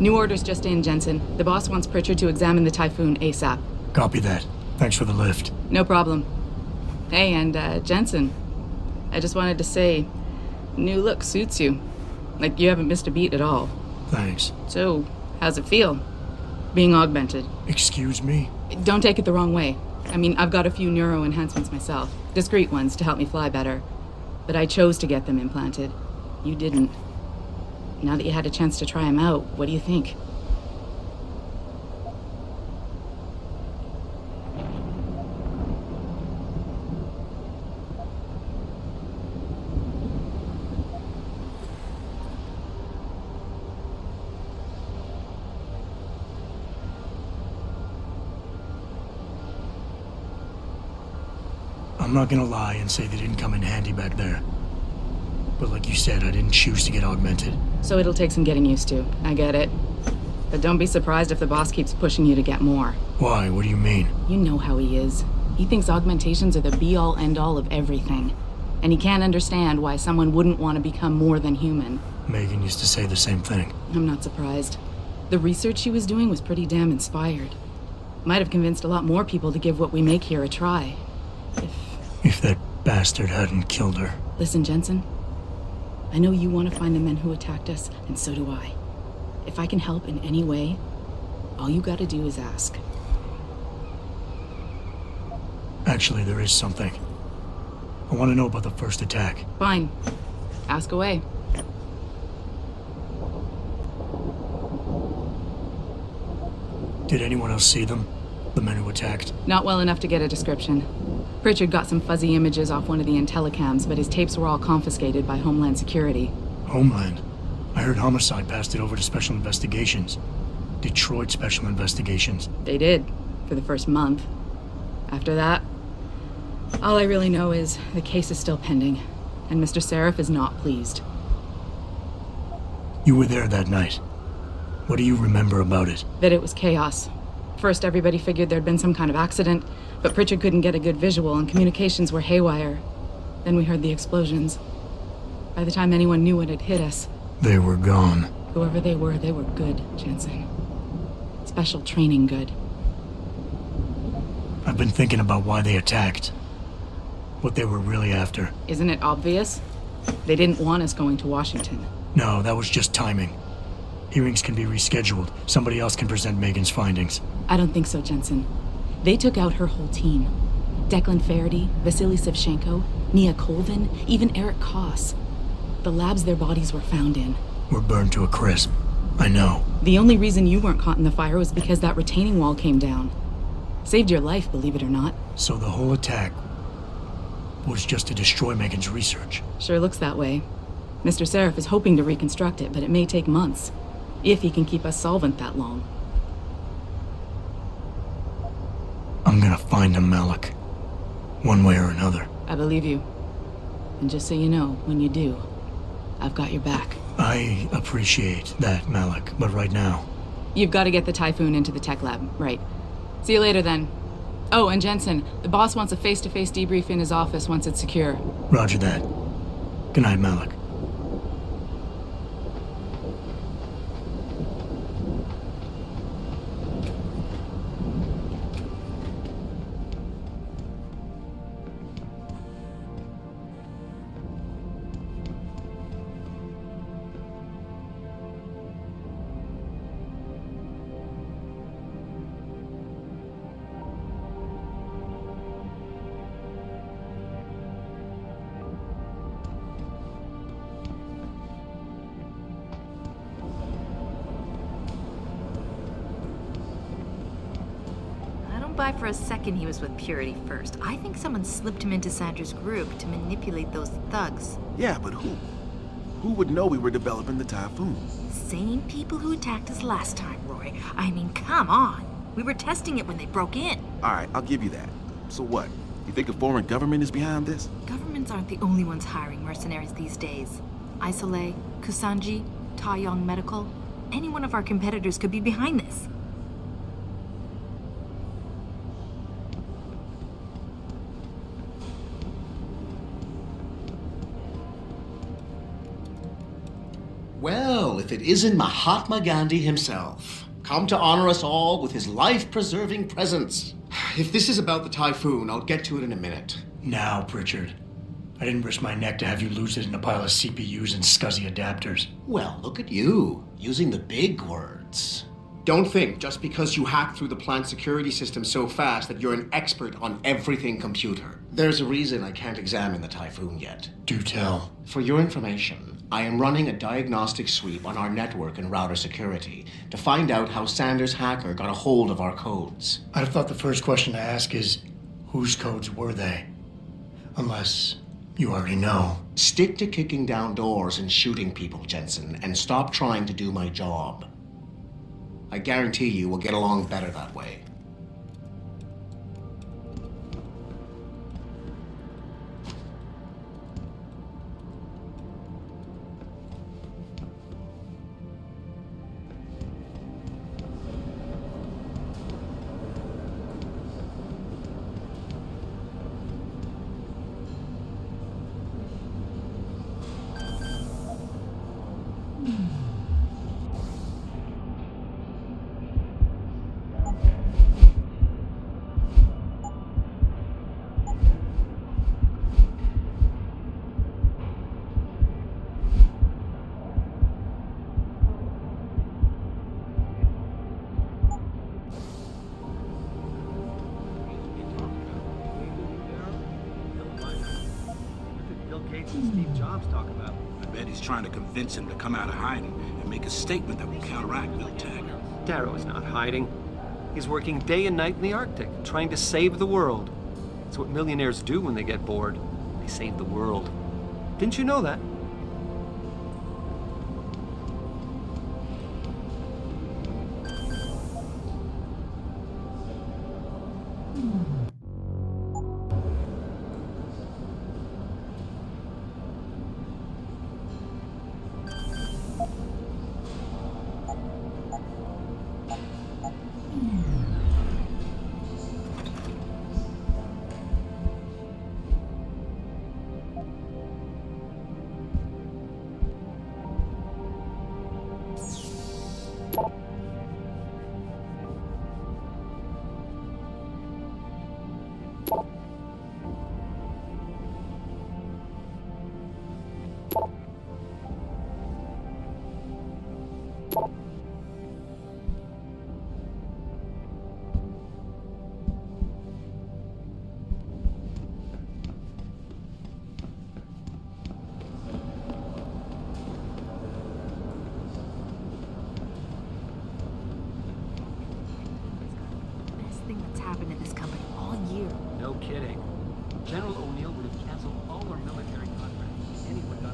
New orders just in, Jensen. The boss wants Pritchard to examine the Typhoon ASAP. Copy that. Thanks for the lift. No problem. Hey, and Jensen, I just wanted to say, new look suits you. Like, you haven't missed a beat at all. Thanks. So, how's it feel, being augmented? Excuse me? Don't take it the wrong way. I mean, I've got a few neuro enhancements myself. Discreet ones to help me fly better. But I chose to get them implanted. You didn't. Now that you had a chance to try them out, what do you think? I'm not gonna lie and say they didn't come in handy back there. But like you said, I didn't choose to get augmented. So it'll take some getting used to. I get it. But don't be surprised if the boss keeps pushing you to get more. Why? What do you mean? You know how he is. He thinks augmentations are the be-all, end-all of everything. And he can't understand why someone wouldn't want to become more than human. Megan used to say the same thing. I'm not surprised. The research she was doing was pretty damn inspired. Might have convinced a lot more people to give what we make here a try. If that bastard hadn't killed her. Listen, Jensen. I know you want to find the men who attacked us, and so do I. If I can help in any way, all you gotta do is ask. Actually, there is something. I want to know about the first attack. Fine. Ask away. Did anyone else see them? The men who attacked? Not well enough to get a description. Pritchard got some fuzzy images off one of the intellicams, but his tapes were all confiscated by Homeland Security. Homeland? I heard Homicide passed it over to Special Investigations. Detroit Special Investigations. They did, for the first month. After that, all I really know is the case is still pending, and Mr. Seraph is not pleased. You were there that night. What do you remember about it? That it was chaos. First, everybody figured there'd been some kind of accident, but Pritchard couldn't get a good visual and communications were haywire. Then we heard the explosions. By the time anyone knew what had hit us... They were gone. Whoever they were good, Jensen. Special training good. I've been thinking about why they attacked. What they were really after. Isn't it obvious? They didn't want us going to Washington. No, that was just timing. Hearings can be rescheduled. Somebody else can present Megan's findings. I don't think so, Jensen. They took out her whole team. Declan Faraday, Vasily Savchenko, Nia Colvin, even Eric Koss. The labs their bodies were found in. Were burned to a crisp. I know. The only reason you weren't caught in the fire was because that retaining wall came down. Saved your life, believe it or not. So the whole attack was just to destroy Megan's research. Sure looks that way. Mr. Seraph is hoping to reconstruct it, but it may take months. If he can keep us solvent that long. I'm gonna find him, Malik. One way or another. I believe you. And just so you know, when you do, I've got your back. I appreciate that, Malik, but right now... You've got to get the Typhoon into the tech lab, right. See you later then. Oh, and Jensen, the boss wants a face-to-face debrief in his office once it's secure. Roger that. Good night, Malik. Buy for a second he was with Purity first. I think someone slipped him into Sandra's group to manipulate those thugs. Yeah, but who? Who would know we were developing the Typhoon? Same people who attacked us last time, Roy. I mean, come on. We were testing it when they broke in. Alright, I'll give you that. So what? You think a foreign government is behind this? Governments aren't the only ones hiring mercenaries these days. Isolé, Kusanji, Taeyong Medical. Any one of our competitors could be behind this. Well, if it isn't Mahatma Gandhi himself, come to honor us all with his life-preserving presence. If this is about the typhoon, I'll get to it in a minute. Now, Pritchard. I didn't risk my neck to have you lose it in a pile of CPUs and scuzzy adapters. Well, look at you, using the big words. Don't think just because you hacked through the plant security system so fast that you're an expert on everything computer. There's a reason I can't examine the typhoon yet. Do tell. For your information, I am running a diagnostic sweep on our network and router security to find out how Sanders' hacker got a hold of our codes. I'd have thought the first question to ask is, whose codes were they? Unless you already know. Stick to kicking down doors and shooting people, Jensen, and stop trying to do my job. I guarantee you we'll get along better that way. Trying to convince him to come out of hiding and make a statement that will counteract Bill Taggart. Darrow is not hiding. He's working day and night in the Arctic, trying to save the world. It's what millionaires do when they get bored. They save the world. Didn't you know that? No kidding. General O'Neill would have canceled all our military contracts if anyone got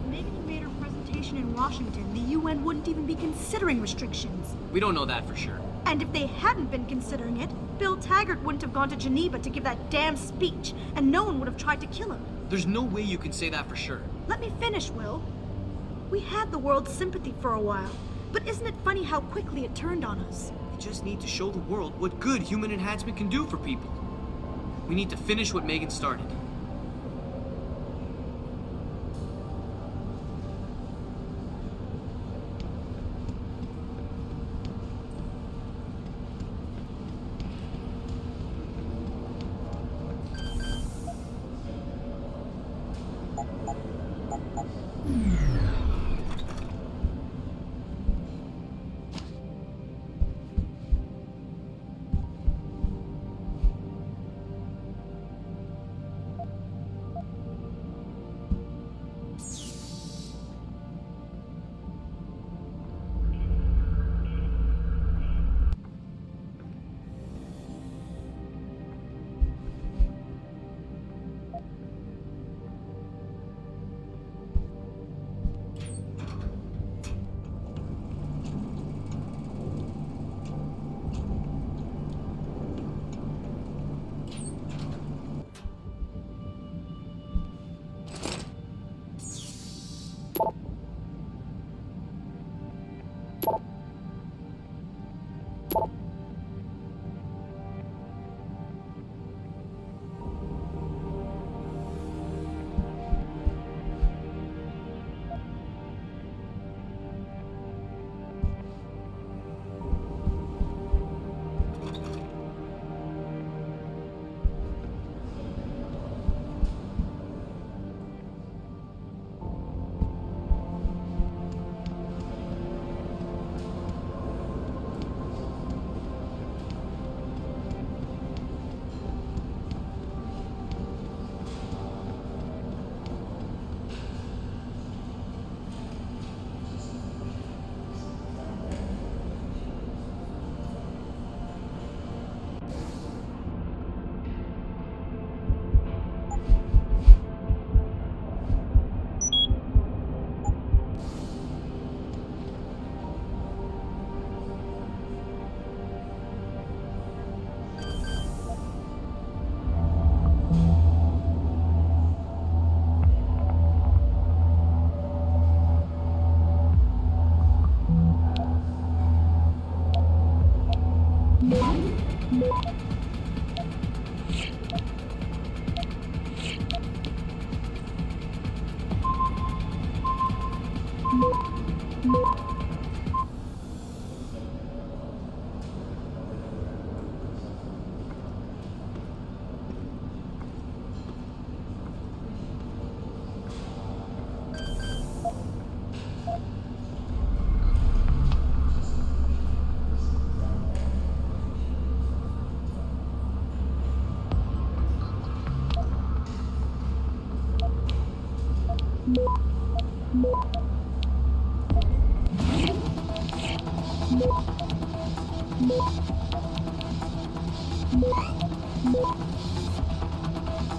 If Megan made her presentation in Washington, the UN wouldn't even be considering restrictions. We don't know that for sure. And if they hadn't been considering it, Bill Taggart wouldn't have gone to Geneva to give that damn speech, and no one would have tried to kill him. There's no way you can say that for sure. Let me finish, Will. We had the world's sympathy for a while, but isn't it funny how quickly it turned on us? We just need to show the world what good human enhancement can do for people. We need to finish what Megan started.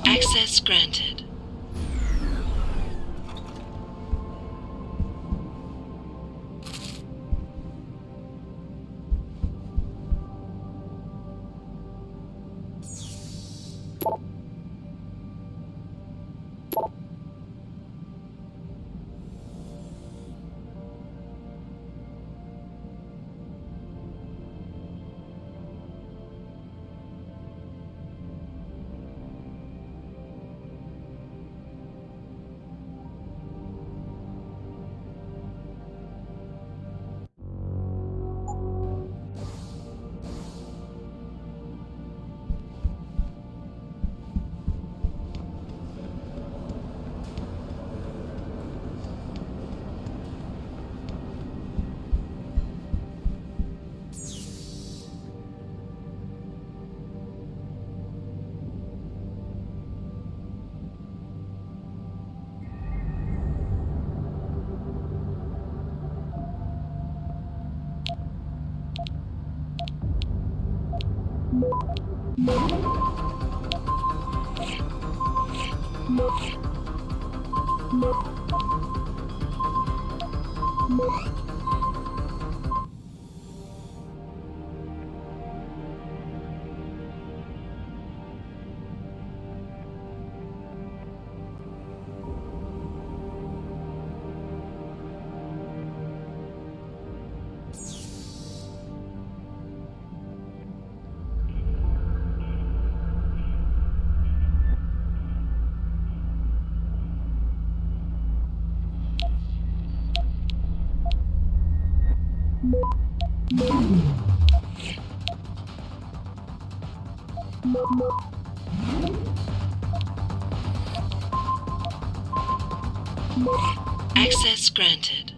Access granted. Access granted.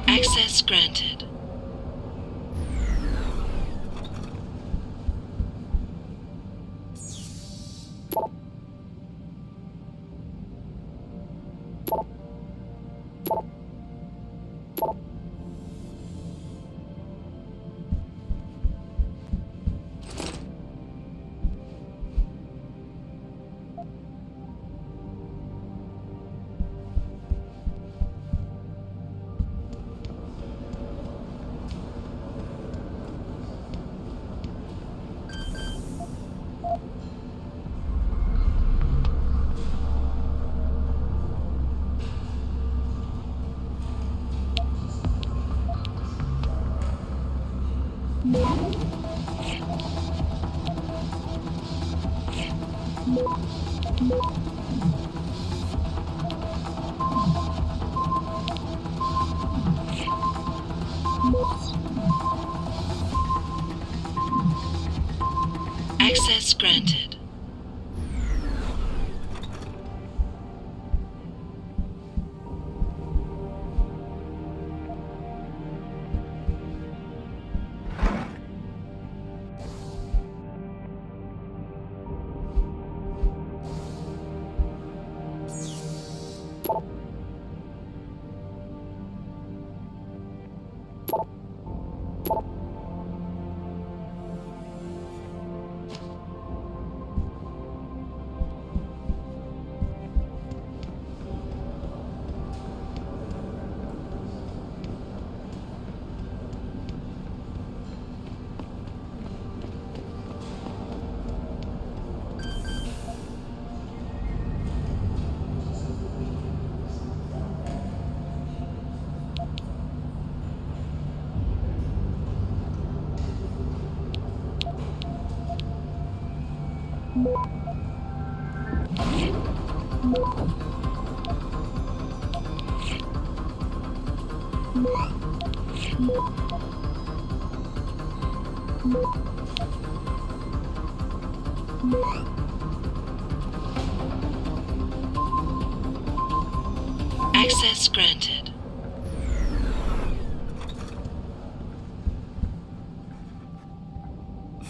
Access granted. Access granted. Access granted.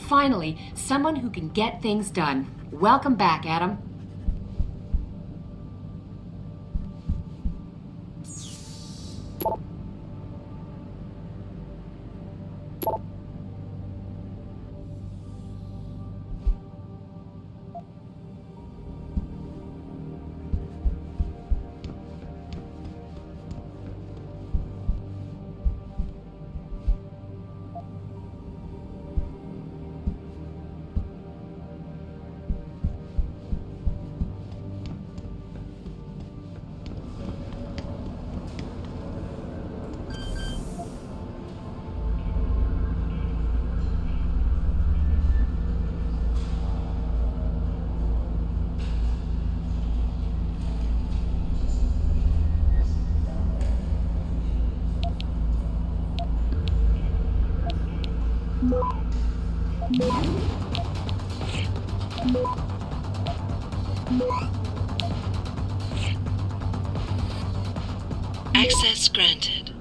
Finally, someone who can get things done. Welcome back, Adam. Access granted.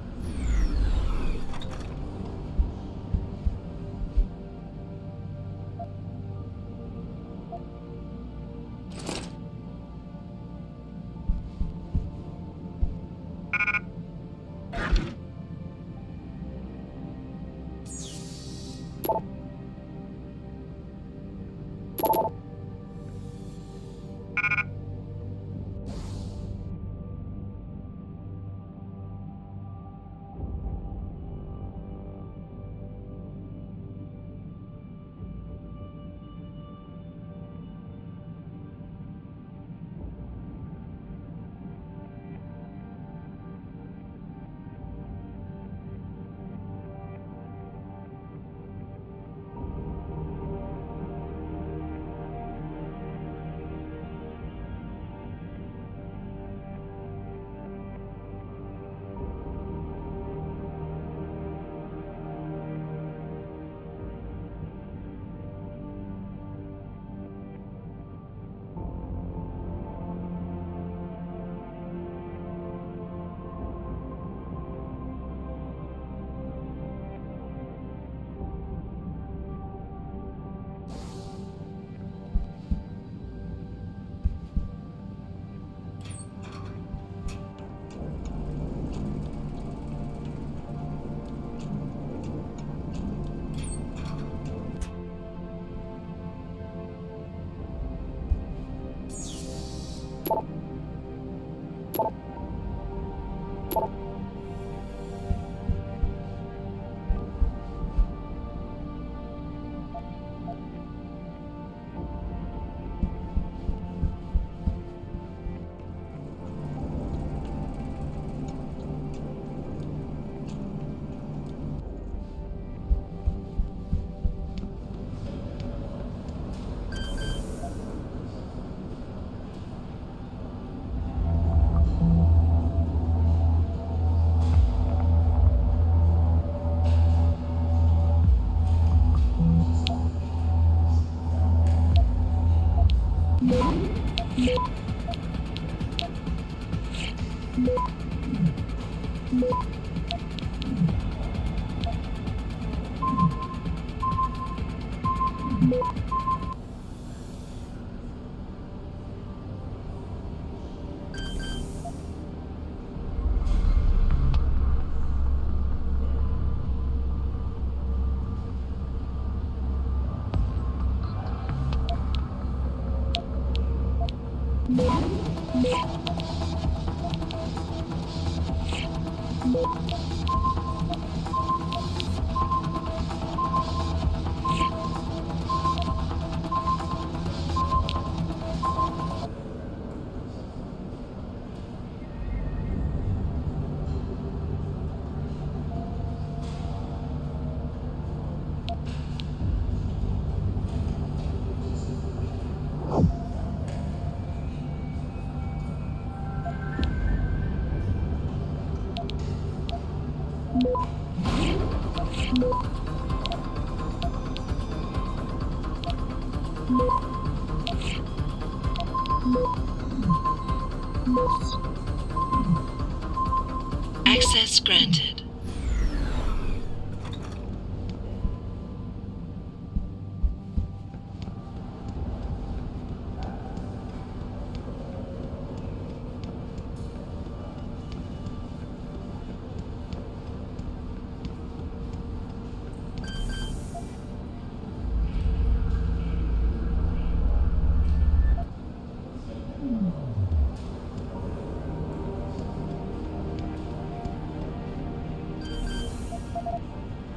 Access granted.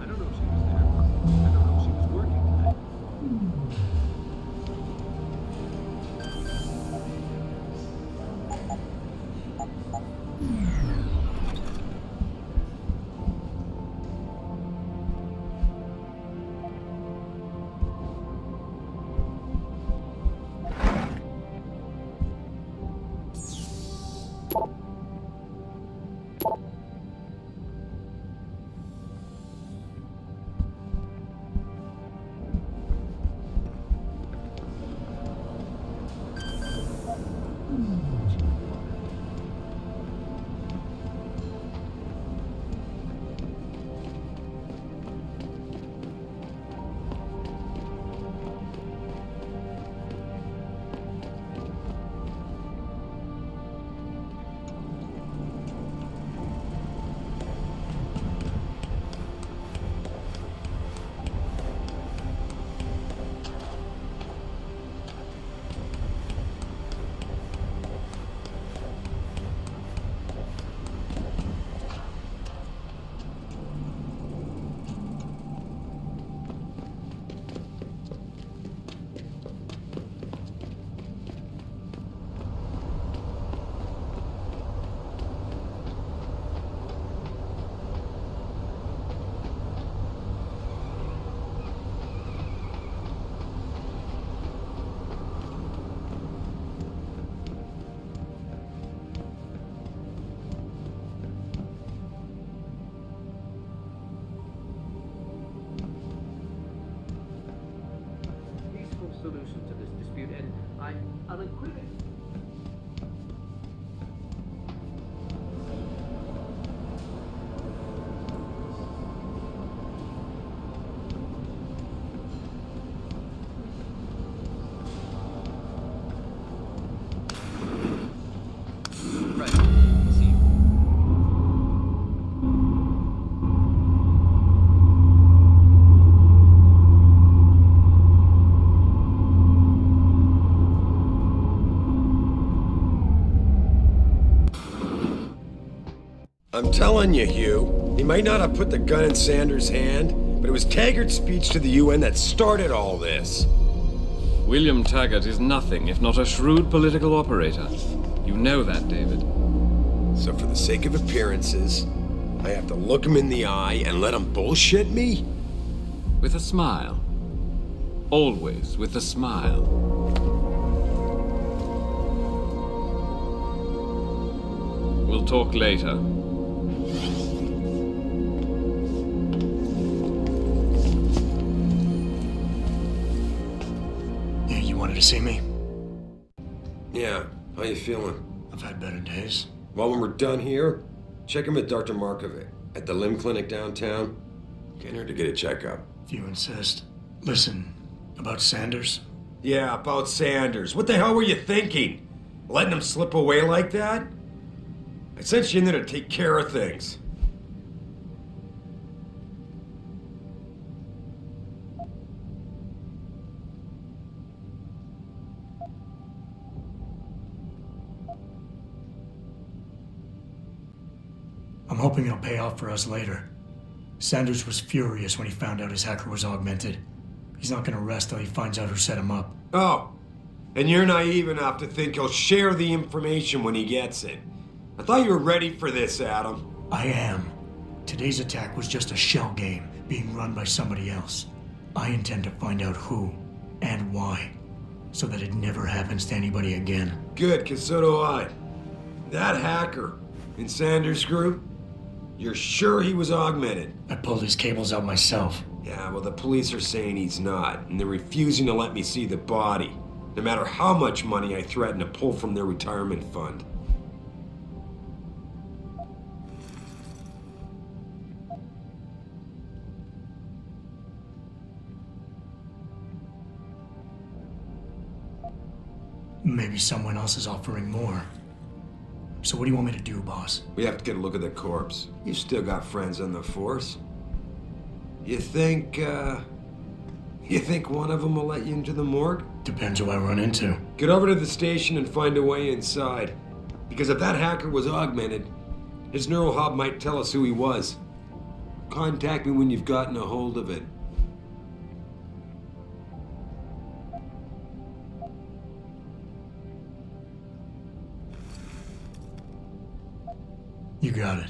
I don't know if she was there. I don't know if she was working tonight. Solution to this dispute, and I unequivocally. Right. See you. I'm telling you, Hugh, he might not have put the gun in Sanders' hand, but it was Taggart's speech to the UN that started all this. William Taggart is nothing if not a shrewd political operator. You know that, David. So for the sake of appearances, I have to look him in the eye and let him bullshit me? With a smile. Always with a smile. We'll talk later. Yeah, you wanted to see me? Yeah, how you feeling? I've had better days. Well, when we're done here, check in with Dr. Markovic at the limb clinic downtown. Get her to get a checkup. If you insist. Listen, about Sanders? Yeah, about Sanders. What the hell were you thinking? Letting him slip away like that? I sent you in there to take care of things. I'm hoping it'll pay off for us later. Sanders was furious when he found out his hacker was augmented. He's not gonna rest till he finds out who set him up. Oh, and you're naive enough to think he'll share the information when he gets it. I thought you were ready for this, Adam. I am. Today's attack was just a shell game being run by somebody else. I intend to find out who and why, so that it never happens to anybody again. Good, because so do I. That hacker in Sanders' group, you're sure he was augmented? I pulled his cables out myself. Yeah, well, the police are saying he's not, and they're refusing to let me see the body, no matter how much money I threaten to pull from their retirement fund. Maybe someone else is offering more. So what do you want me to do, boss? We have to get a look at the corpse. You've still got friends on the force. You think one of them will let you into the morgue? Depends who I run into. Get over to the station and find a way inside. Because if that hacker was augmented, his neural hub might tell us who he was. Contact me when you've gotten a hold of it. You got it.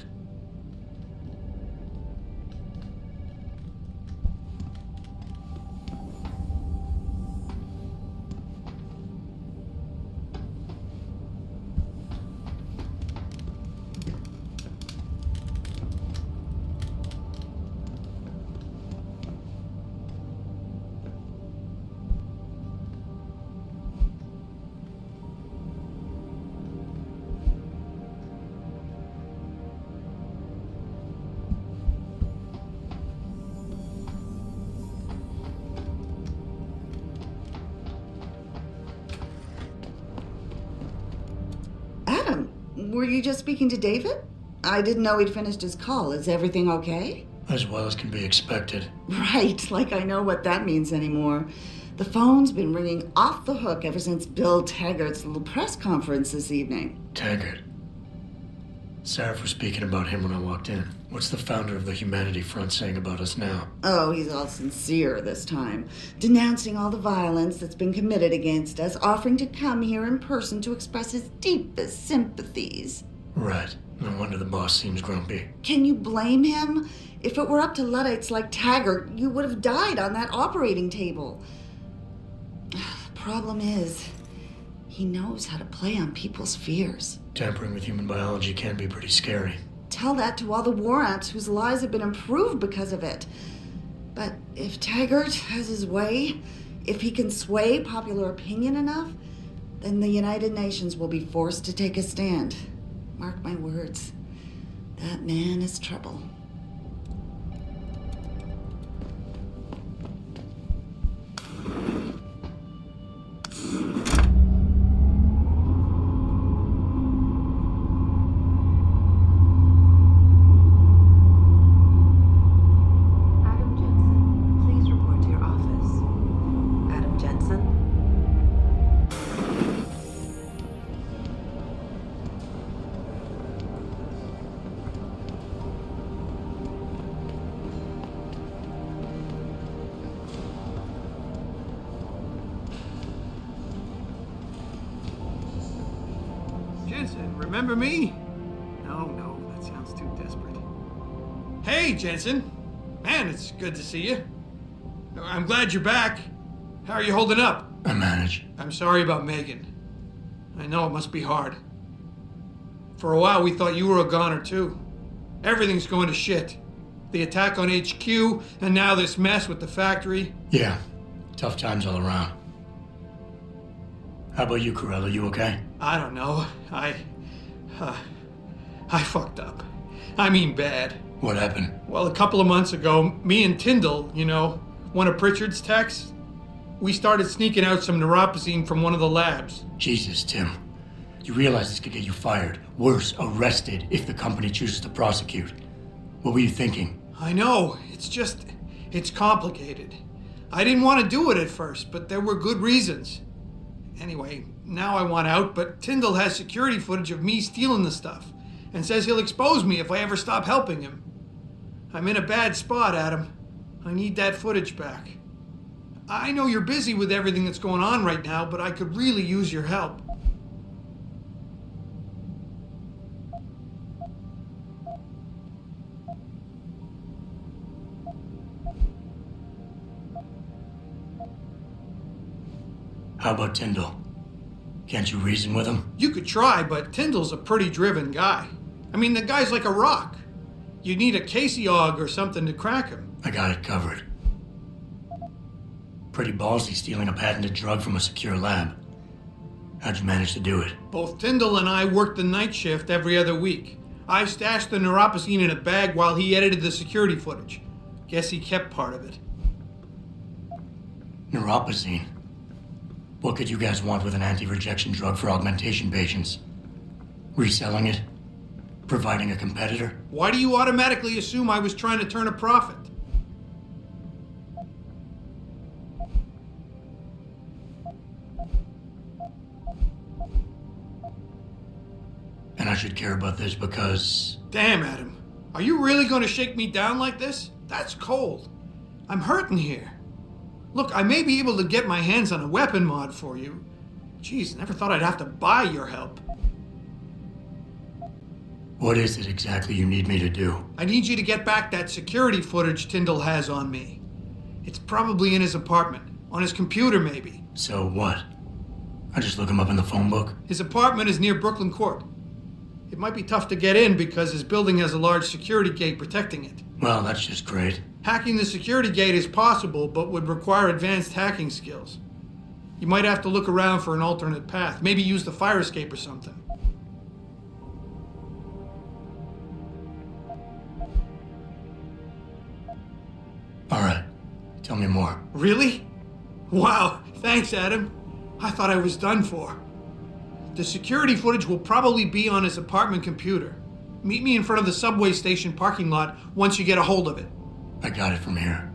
Were you just speaking to David? I didn't know he'd finished his call. Is everything okay? As well as can be expected. Right, like I know what that means anymore. The phone's been ringing off the hook ever since Bill Taggart's little press conference this evening. Taggart. Sarah was speaking about him when I walked in. What's the founder of the Humanity Front saying about us now? Oh, he's all sincere this time, denouncing all the violence that's been committed against us, offering to come here in person to express his deepest sympathies. Right. No wonder the boss seems grumpy. Can you blame him? If it were up to Luddites like Taggart, you would have died on that operating table. The problem is, he knows how to play on people's fears. Tampering with human biology can be pretty scary. Tell that to all the war ants whose lives have been improved because of it. But if Taggart has his way, if he can sway popular opinion enough, then the United Nations will be forced to take a stand. Mark my words, that man is trouble. Jensen, remember me? No, that sounds too desperate. Hey, Jensen. Man, it's good to see you. I'm glad you're back. How are you holding up? I manage. I'm sorry about Megan. I know it must be hard. For a while, we thought you were a goner, too. Everything's going to shit. The attack on HQ, and now this mess with the factory. Yeah, tough times all around. How about you, Corella? You okay? I don't know. I fucked up. I mean bad. What happened? Well, a couple of months ago, me and Tyndall, you know, one of Pritchard's techs, we started sneaking out some neuropozyne from one of the labs. Jesus, Tim. You realize this could get you fired. Worse, arrested if the company chooses to prosecute. What were you thinking? I know. It's complicated. I didn't want to do it at first, but there were good reasons. Anyway, now I want out, but Tyndall has security footage of me stealing the stuff and says he'll expose me if I ever stop helping him. I'm in a bad spot, Adam. I need that footage back. I know you're busy with everything that's going on right now, but I could really use your help. How about Tyndall? Can't you reason with him? You could try, but Tyndall's a pretty driven guy. I mean, the guy's like a rock. You need a Casey og or something to crack him. I got it covered. Pretty ballsy stealing a patented drug from a secure lab. How'd you manage to do it? Both Tyndall and I worked the night shift every other week. I stashed the neuropozyne in a bag while he edited the security footage. Guess he kept part of it. Neuropozyne? What could you guys want with an anti-rejection drug for augmentation patients? Reselling it? Providing a competitor? Why do you automatically assume I was trying to turn a profit? And I should care about this because... Damn, Adam. Are you really going to shake me down like this? That's cold. I'm hurting here. Look, I may be able to get my hands on a weapon mod for you. Jeez, never thought I'd have to buy your help. What is it exactly you need me to do? I need you to get back that security footage Tyndall has on me. It's probably in his apartment. On his computer, maybe. So what? I just look him up in the phone book? His apartment is near Brooklyn Court. It might be tough to get in because his building has a large security gate protecting it. Well, that's just great. Hacking the security gate is possible, but would require advanced hacking skills. You might have to look around for an alternate path. Maybe use the fire escape or something. All right. Tell me more. Really? Wow. Thanks, Adam. I thought I was done for. The security footage will probably be on his apartment computer. Meet me in front of the subway station parking lot once you get a hold of it. I got it from here.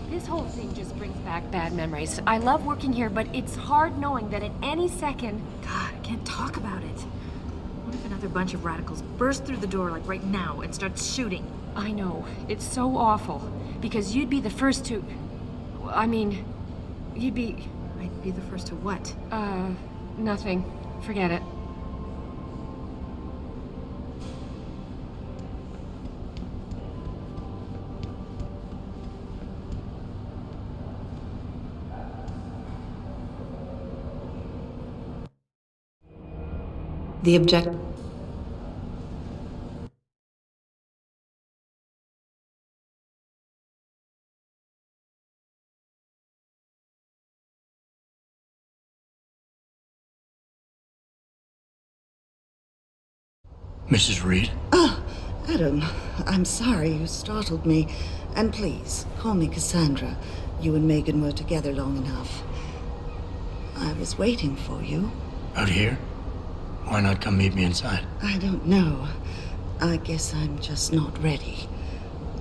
This whole thing just brings back bad memories. I love working here, but it's hard knowing that at any second... God, I can't talk about it. What if another bunch of radicals burst through the door like right now and start shooting? I know. It's so awful. Because you'd be the first to... I mean, you'd be... I'd be the first to what? Nothing. Forget it. The object... Mrs. Reed? Oh, Adam, I'm sorry you startled me. And please, call me Cassandra. You and Megan were together long enough. I was waiting for you. Out here? Why not come meet me inside? I don't know. I guess I'm just not ready.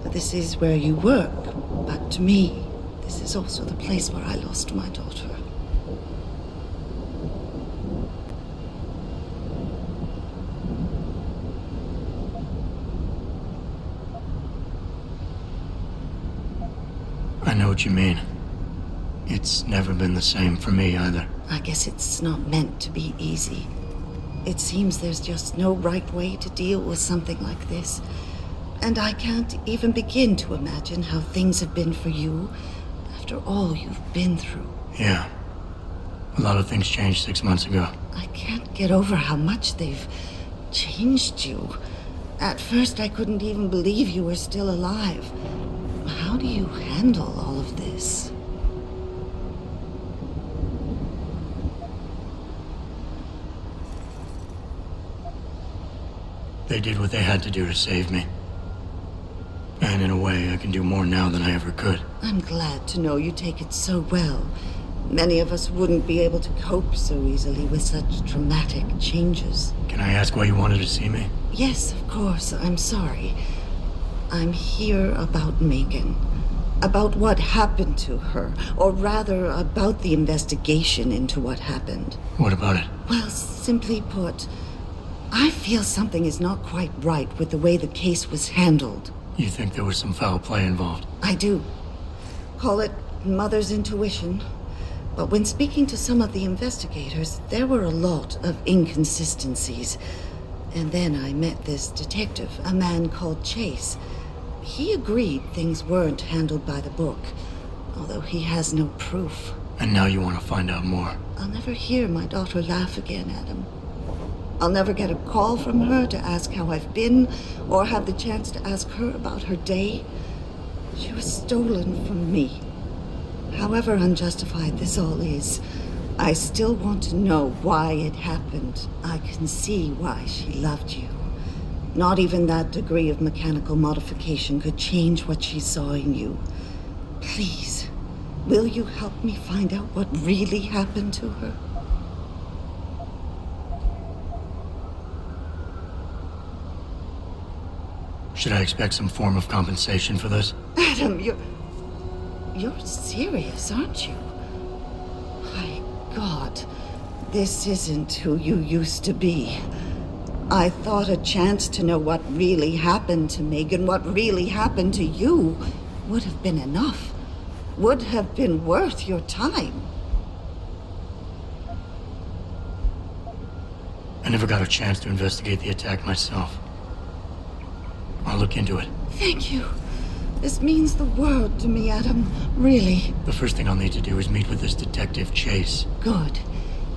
This is where you work, but to me, this is also the place where I lost my daughter. I know what you mean. It's never been the same for me either. I guess it's not meant to be easy. It seems there's just no right way to deal with something like this. And I can't even begin to imagine how things have been for you after all you've been through. Yeah. A lot of things changed 6 months ago. I can't get over how much they've changed you. At first, I couldn't even believe you were still alive. How do you handle all of this? They did what they had to do to save me. And in a way, I can do more now than I ever could. I'm glad to know you take it so well. Many of us wouldn't be able to cope so easily with such dramatic changes. Can I ask why you wanted to see me? Yes, of course. I'm sorry. I'm here about Megan. About what happened to her. Or rather, about the investigation into what happened. What about it? Well, simply put, I feel something is not quite right with the way the case was handled. You think there was some foul play involved? I do. Call it mother's intuition. But when speaking to some of the investigators, there were a lot of inconsistencies. And then I met this detective, a man called Chase. He agreed things weren't handled by the book, although he has no proof. And now you want to find out more? I'll never hear my daughter laugh again, Adam. I'll never get a call from her to ask how I've been, or have the chance to ask her about her day. She was stolen from me. However unjustified this all is, I still want to know why it happened. I can see why she loved you. Not even that degree of mechanical modification could change what she saw in you. Please, will you help me find out what really happened to her? Should I expect some form of compensation for this? Adam, you're serious, aren't you? My God, this isn't who you used to be. I thought a chance to know what really happened to Megan, what really happened to you, would have been enough. Would have been worth your time. I never got a chance to investigate the attack myself. I'll look into it. Thank you. This means the world to me, Adam. Really. The first thing I'll need to do is meet with this detective, Chase. Good.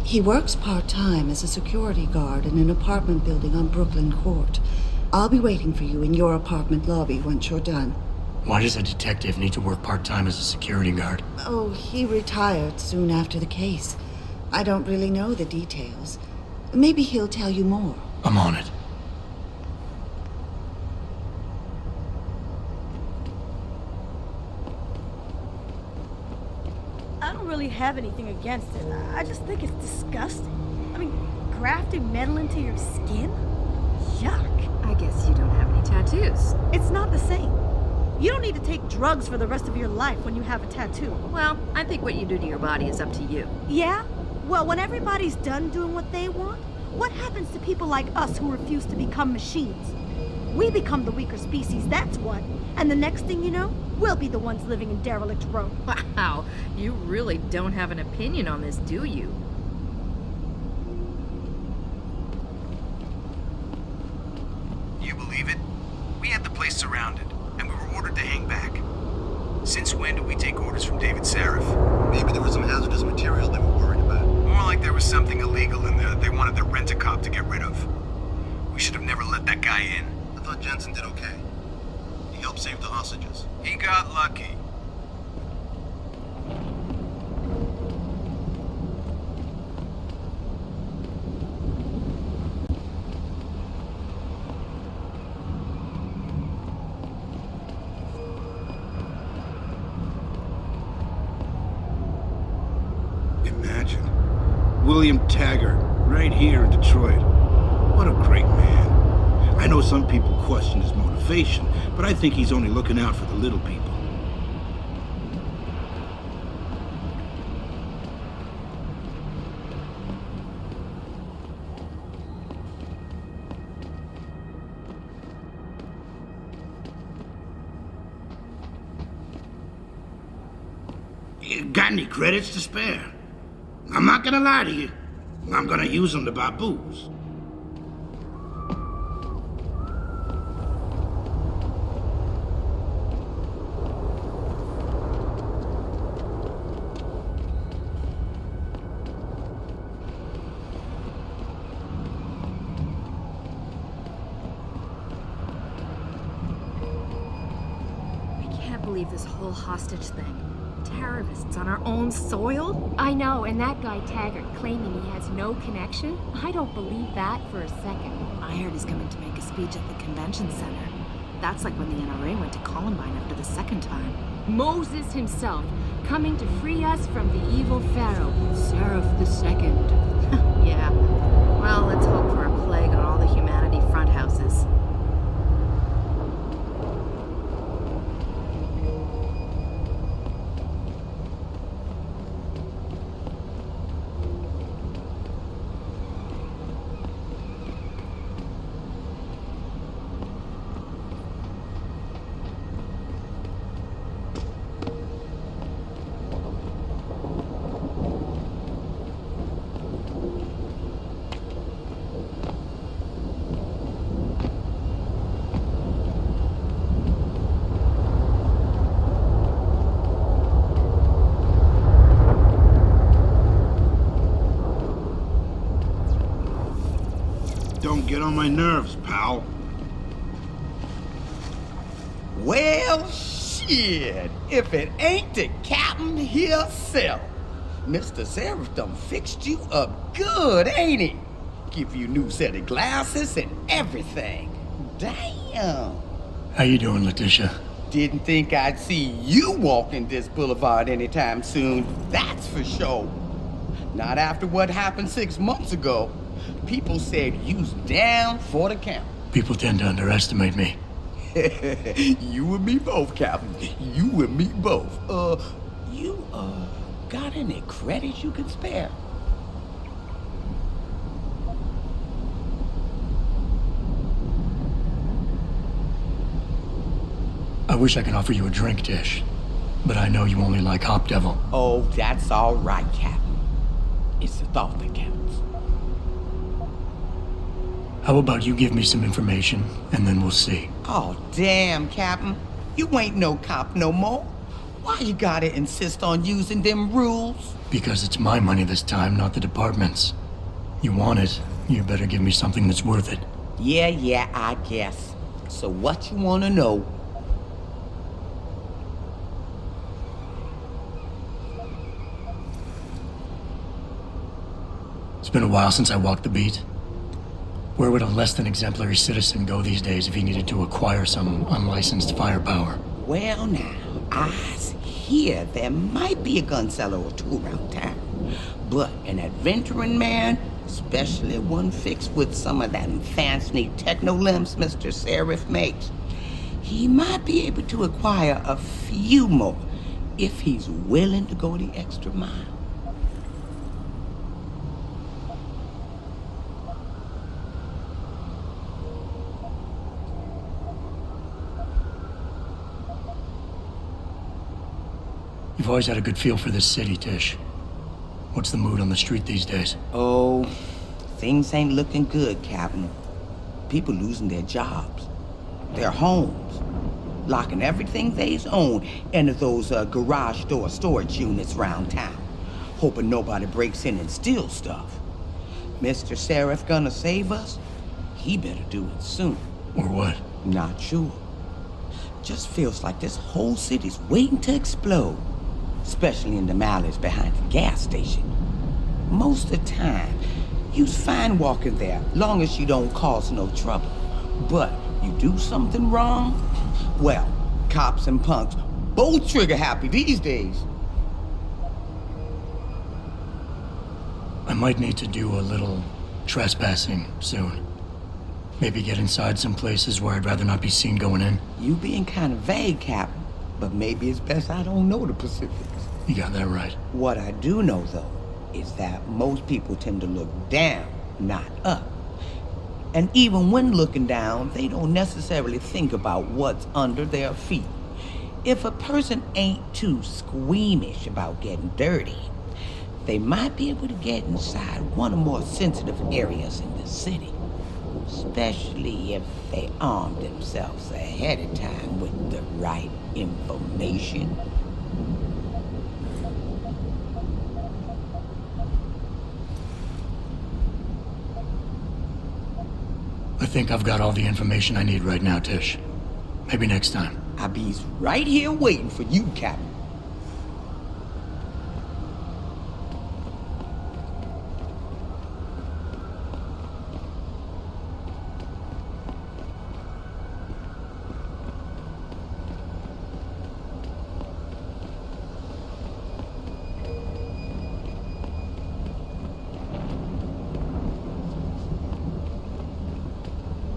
He works part-time as a security guard in an apartment building on Brooklyn Court. I'll be waiting for you in your apartment lobby once you're done. Why does a detective need to work part-time as a security guard? Oh, he retired soon after the case. I don't really know the details. Maybe he'll tell you more. I'm on it. I don't really have anything against it. I just think it's disgusting. I mean, grafting metal into your skin? Yuck. I guess you don't have any tattoos. It's not the same. You don't need to take drugs for the rest of your life when you have a tattoo. Well, I think what you do to your body is up to you. Yeah? Well, when everybody's done doing what they want, what happens to people like us who refuse to become machines? We become the weaker species, that's what. And the next thing you know, we'll be the ones living in derelict Rome. Wow, you really don't have an opinion on this, do you? You believe it? We had the place surrounded, and we were ordered to hang back. Since when do we take orders from David Sarif? Maybe there was some hazardous material they were worried about. More like there was something illegal in there that they wanted the rent-a-cop to get rid of. We should have never let that guy in. I thought Jensen did okay. He helped save the hostages. He got lucky. William Taggart, right here in Detroit. What a great man. I know some people question his motivation, but I think he's only looking out for the little people. Got any credits to spare? I'm not gonna lie to you. I'm gonna use them to buy booze. I can't believe this whole hostage thing. Terrorists on our own soil? I know, and that guy Taggart claiming he has no connection? I don't believe that for a second. I heard he's coming to make a speech at the convention center. That's like when the NRA went to Columbine after the second time. Moses himself, coming to free us from the evil pharaoh, Seraph II. Yeah. Well, let's hope for a plague on all the humanity front houses. Don't get on my nerves, pal. Well, shit. If it ain't the captain himself. Mr. Seraph done fixed you up good, ain't he? Give you new set of glasses and everything. Damn. How you doing, Letitia? Didn't think I'd see you walking this boulevard anytime soon, that's for sure. Not after what happened 6 months ago. People said you's down for the count. People tend to underestimate me. You and me both, Captain. You and me both. You got any credits you can spare? I wish I could offer you a drink, Tish. But I know you only like Hop Devil. Oh, that's all right, Captain. It's the thought that counts. How about you give me some information, and then we'll see. Oh, damn, Captain. You ain't no cop no more. Why you gotta insist on using them rules? Because it's my money this time, not the department's. You want it, you better give me something that's worth it. Yeah, I guess. So what you wanna know? It's been a while since I walked the beat. Where would a less than exemplary citizen go these days if he needed to acquire some unlicensed firepower? Well now, I hear there might be a gun seller or two around town. But an adventuring man, especially one fixed with some of that fancy techno-limbs Mr. Seraph makes, he might be able to acquire a few more if he's willing to go the extra mile. You've always had a good feel for this city, Tish. What's the mood on the street these days? Oh, things ain't looking good, Captain. People losing their jobs, their homes, locking everything they own into those garage door storage units around town, hoping nobody breaks in and steals stuff. Mr. Seraph gonna save us? He better do it soon. Or what? Not sure. Just feels like this whole city's waiting to explode. Especially in the alleys behind the gas station. Most of the time, you's fine walking there, long as you don't cause no trouble. But you do something wrong, well, cops and punks both trigger happy these days. I'm might need to do a little trespassing soon. Maybe get inside some places where I'd rather not be seen going in. You being kind of vague, Captain, but maybe it's best I don't know the Pacifics. You got that right. What I do know, though, is that most people tend to look down, not up. And even when looking down, they don't necessarily think about what's under their feet. If a person ain't too squeamish about getting dirty, they might be able to get inside one of the more sensitive areas in the city. Especially if they arm themselves ahead of time with the right information. I think I've got all the information I need right now, Tish. Maybe next time. I'll be right here waiting for you, Captain.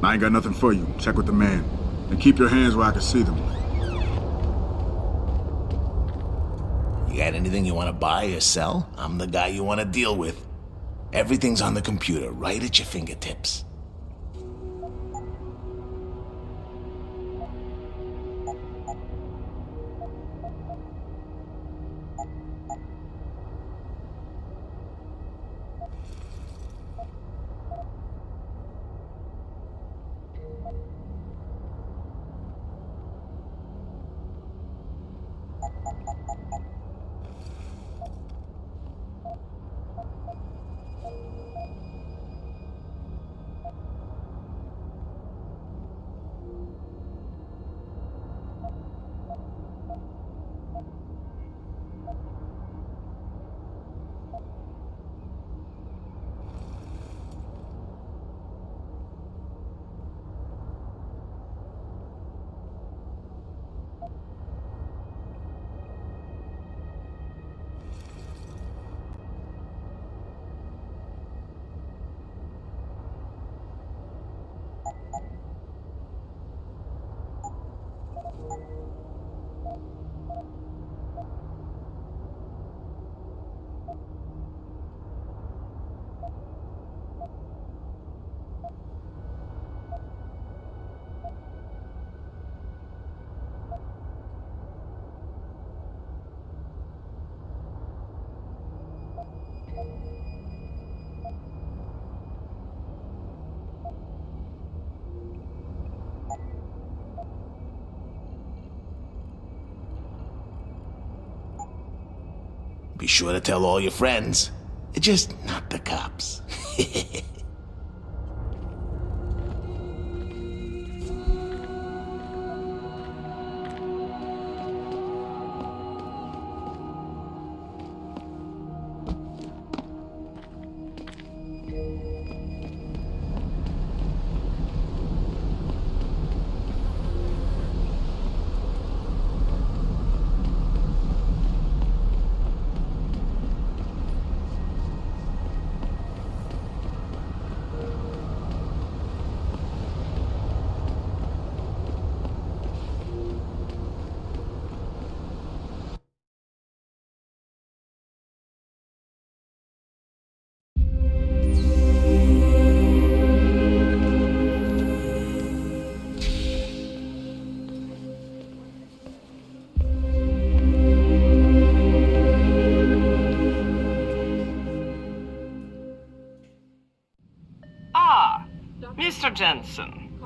I ain't got nothing for you. Check with the man. And keep your hands where I can see them. You got anything you want to buy or sell? I'm the guy you want to deal with. Everything's on the computer, right at your fingertips. Be sure to tell all your friends. Just not the cops. Mr. Jensen,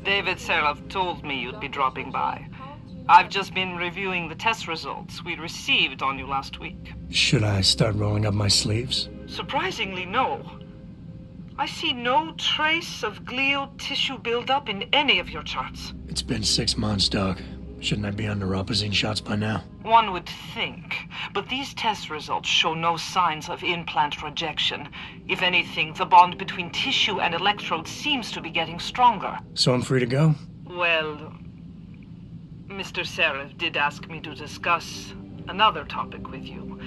David Seraph told me you'd be dropping by. I've just been reviewing the test results we received on you last week. Should I start rolling up my sleeves? Surprisingly, no. I see no trace of glial tissue buildup in any of your charts. It's been 6 months, Doc. Shouldn't I be on neuropozyne shots by now? One would think, but these test results show no signs of implant rejection. If anything, the bond between tissue and electrodes seems to be getting stronger. So I'm free to go? Well, Mr. Seraph did ask me to discuss another topic with you.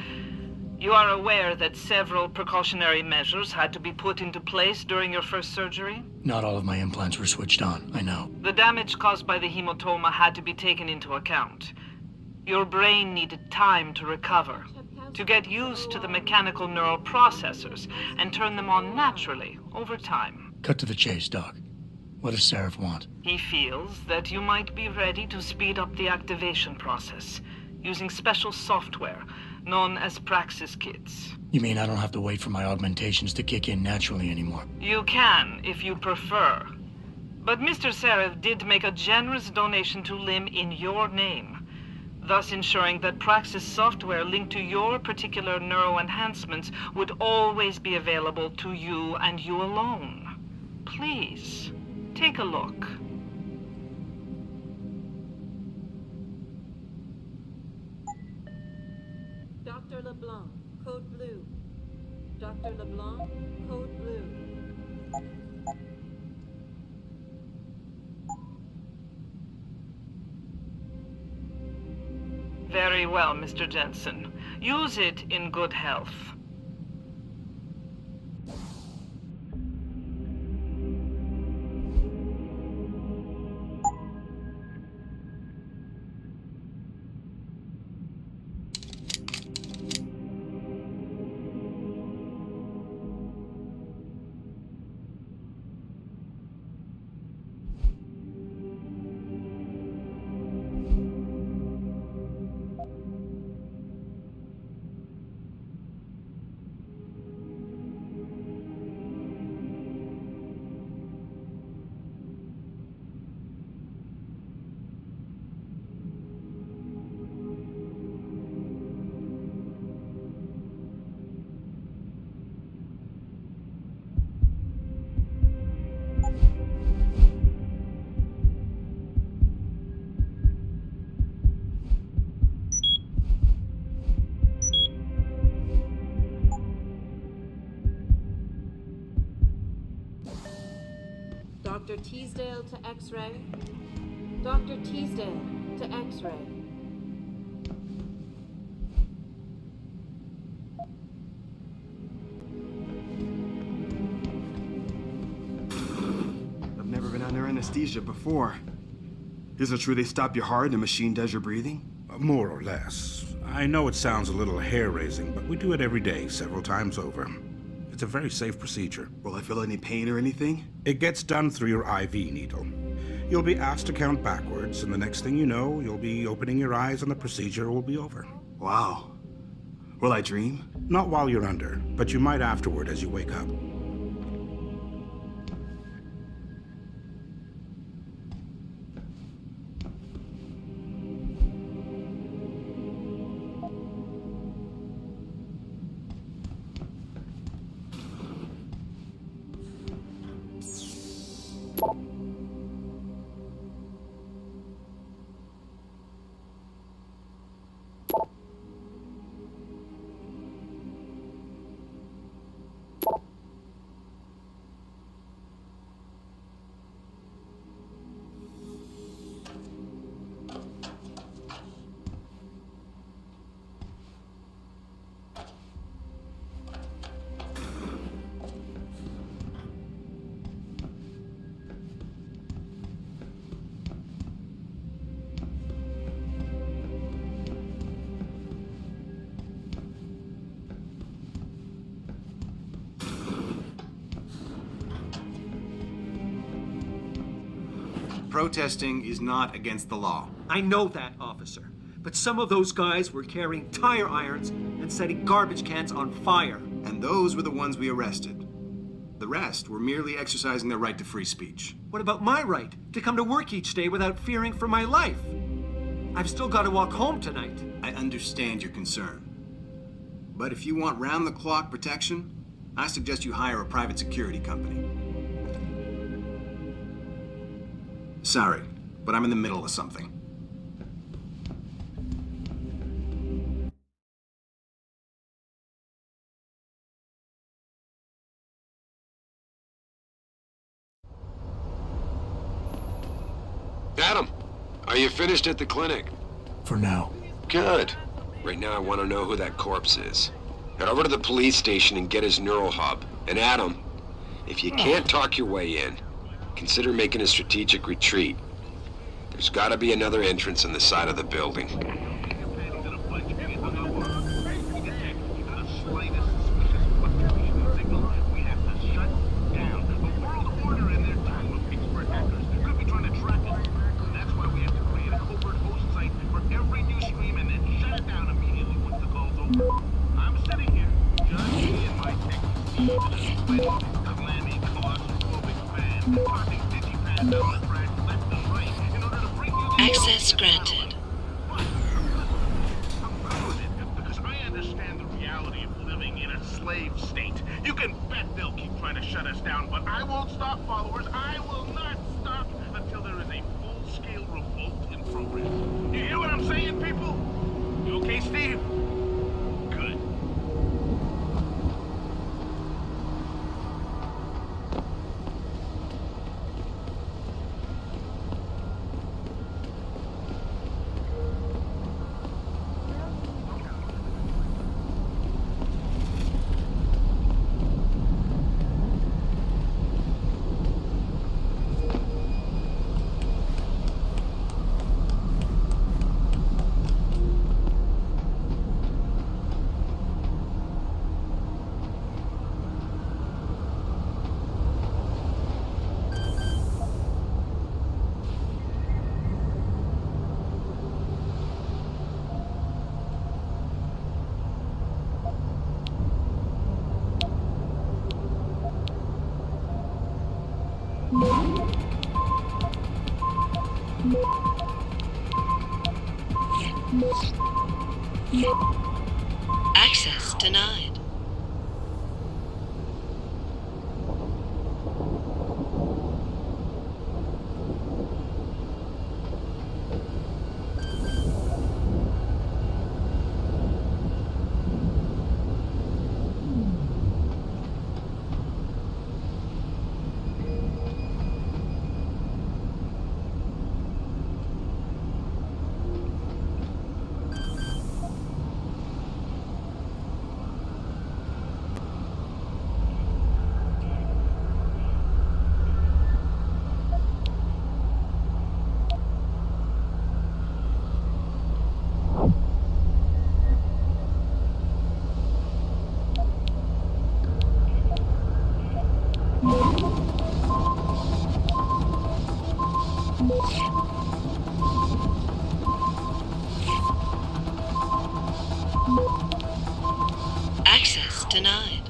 You are aware that several precautionary measures had to be put into place during your first surgery? Not all of my implants were switched on, I know. The damage caused by the hematoma had to be taken into account. Your brain needed time to recover, to get used to the mechanical neural processors and turn them on naturally over time. Cut to the chase, Doc. What does Seraph want? He feels that you might be ready to speed up the activation process using special software known as Praxis kits. You mean I don't have to wait for my augmentations to kick in naturally anymore? You can, if you prefer. But Mr. Seraph did make a generous donation to LIM in your name, thus ensuring that Praxis software linked to your particular neuroenhancements would always be available to you and you alone. Please, take a look. Dr. LeBlanc, code blue. Dr. LeBlanc, code blue. Very well, Mr. Jensen. Use it in good health. Dr. Teasdale to X-ray. Dr. Teasdale to X-ray. I've never been under anesthesia before. Is it true they stop your heart and the machine does your breathing? More or less. I know it sounds a little hair-raising, but we do it every day, several times over. It's a very safe procedure. Will I feel any pain or anything? It gets done through your IV needle. You'll be asked to count backwards, and the next thing you know, you'll be opening your eyes and the procedure will be over. Wow. Will I dream? Not while you're under, but you might afterward as you wake up. Protesting is not against the law. I know that, officer. But some of those guys were carrying tire irons and setting garbage cans on fire. And those were the ones we arrested. The rest were merely exercising their right to free speech. What about my right to come to work each day without fearing for my life? I've still got to walk home tonight. I understand your concern. But if you want round-the-clock protection, I suggest you hire a private security company. Sorry, but I'm in the middle of something. Adam, are you finished at the clinic? For now. Good. Right now I want to know who that corpse is. Head over to the police station and get his neural hub. And Adam, if you can't talk your way in, consider making a strategic retreat. There's gotta be another entrance on the side of the building. Access granted. Because I understand the reality of living in a slave state. You can bet they'll keep trying to shut us down, but I won't stop, followers. I will not stop until there is a full-scale revolt in progress. You hear what I'm saying, people? You okay, Steve? Good. Access denied. Access denied.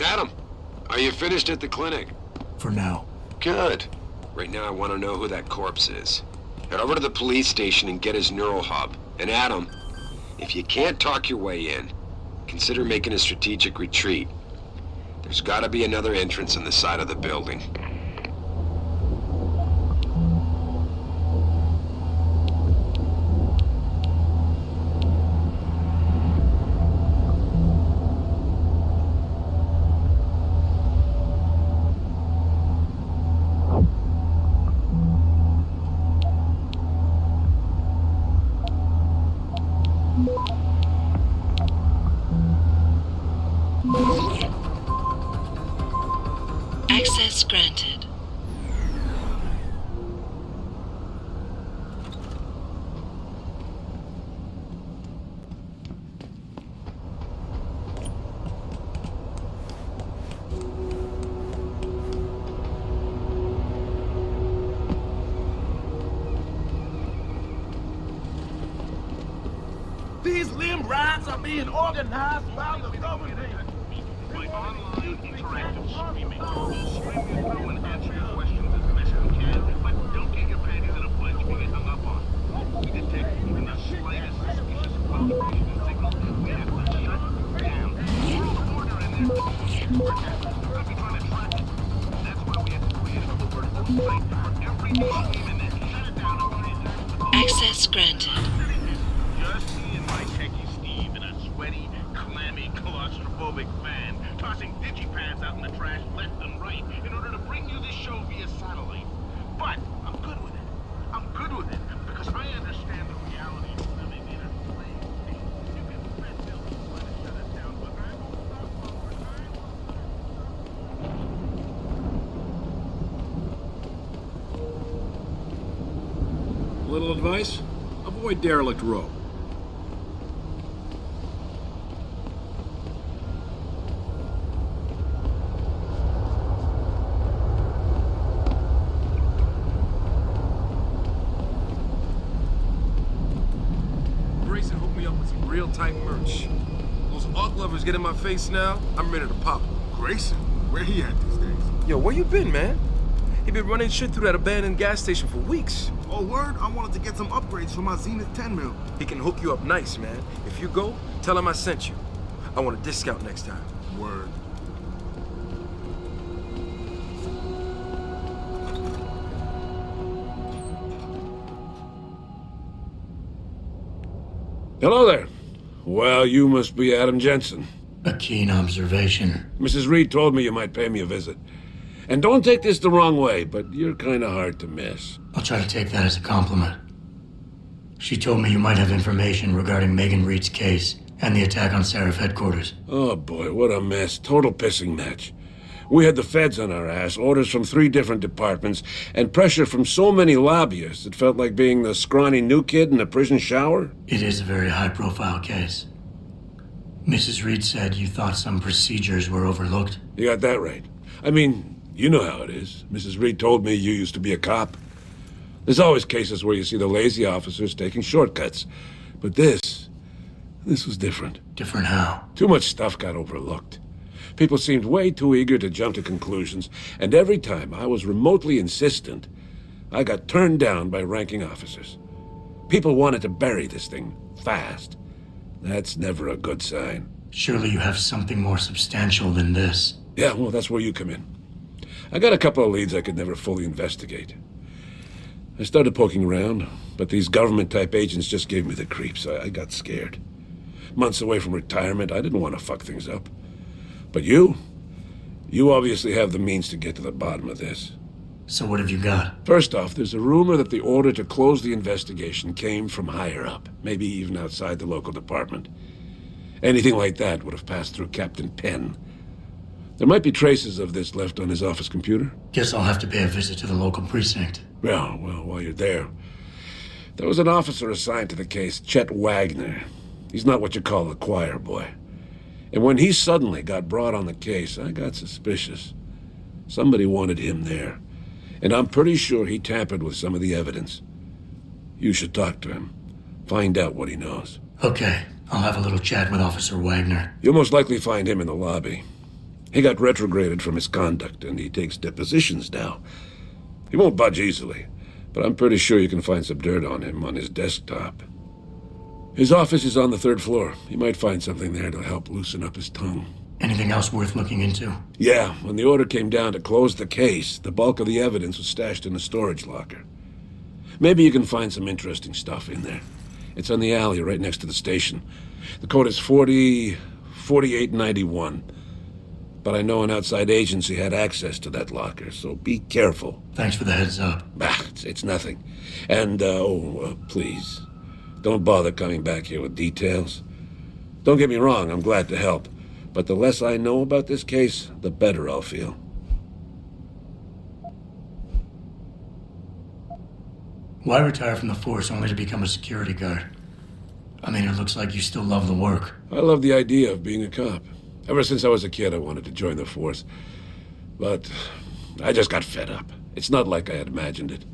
Adam, are you finished at the clinic? For now. Good. Right now I want to know who that corpse is. Head over to the police station and get his neural hub. And Adam, if you can't talk your way in, consider making a strategic retreat. There's gotta be another entrance on the side of the building. Access granted. These limb rides are being organized by the government. By online interactive streaming, we'll stream you through and answer your questions as best we can, but don't get your panties in a bunch if you get hung up on. We detect even the slightest suspicious communication signal, we have to shut down. World order in there. We'll be trying to track it. That's why we have to create a covert oversight for every new stream and then shut it down and put it in. Access granted. Just seeing my techie Steve in a sweaty, clammy, claustrophobic van, tossing digipads out in the trash left and right in order to bring you this show via satellite. But I'm good with it. I'm good with it because I understand the reality of living in a slave state. You can spend millions trying to shut us down, but I won't stop for a Little advice? Avoid derelict row. Grayson hooked me up with some real tight merch. Those arc lovers get in my face now, I'm ready to pop. Grayson? Where he at these days? Yo, where you been, man? He been running shit through that abandoned gas station for weeks. Oh, word? I wanted to get some upgrades for my Zenith 10 mil. He can hook you up nice, man. If you go, tell him I sent you. I want a discount next time. Word. Hello there. Well, you must be Adam Jensen. A keen observation. Mrs. Reed told me you might pay me a visit. And don't take this the wrong way, but you're kind of hard to miss. I'll try to take that as a compliment. She told me you might have information regarding Megan Reed's case and the attack on Seraph headquarters. Oh boy, what a mess. Total pissing match. We had the feds on our ass, orders from 3 different departments, and pressure from so many lobbyists it felt like being the scrawny new kid in a prison shower. It is a very high-profile case. Mrs. Reed said you thought some procedures were overlooked. You got that right. I mean, you know how it is. Mrs. Reed told me you used to be a cop. There's always cases where you see the lazy officers taking shortcuts. But this was different. Different how? Too much stuff got overlooked. People seemed way too eager to jump to conclusions, and every time I was remotely insistent, I got turned down by ranking officers. People wanted to bury this thing fast. That's never a good sign. Surely you have something more substantial than this. Yeah, well, that's where you come in. I got a couple of leads I could never fully investigate. I started poking around, but these government-type agents just gave me the creeps. I got scared. Months away from retirement, I didn't want to fuck things up. But you obviously have the means to get to the bottom of this. So what have you got? First off, there's a rumor that the order to close the investigation came from higher up, maybe even outside the local department. Anything like that would have passed through Captain Penn. There might be traces of this left on his office computer. Guess I'll have to pay a visit to the local precinct. Well, while you're there, there was an officer assigned to the case, Chet Wagner. He's not what you call a choir boy. And when he suddenly got brought on the case, I got suspicious. Somebody wanted him there. And I'm pretty sure he tampered with some of the evidence. You should talk to him. Find out what he knows. Okay, I'll have a little chat with Officer Wagner. You'll most likely find him in the lobby. He got retrograded from his conduct, and he takes depositions now. He won't budge easily, but I'm pretty sure you can find some dirt on him on his desktop. His office is on the 3rd floor. You might find something there to help loosen up his tongue. Anything else worth looking into? Yeah, when the order came down to close the case, the bulk of the evidence was stashed in a storage locker. Maybe you can find some interesting stuff in there. It's on the alley right next to the station. The code is 4891. But I know an outside agency had access to that locker, so be careful. Thanks for the heads up. It's nothing. And, please, don't bother coming back here with details. Don't get me wrong, I'm glad to help. But the less I know about this case, the better I'll feel. Why retire from the force only to become a security guard? I mean, it looks like you still love the work. I love the idea of being a cop. Ever since I was a kid, I wanted to join the force. But I just got fed up. It's not like I had imagined it.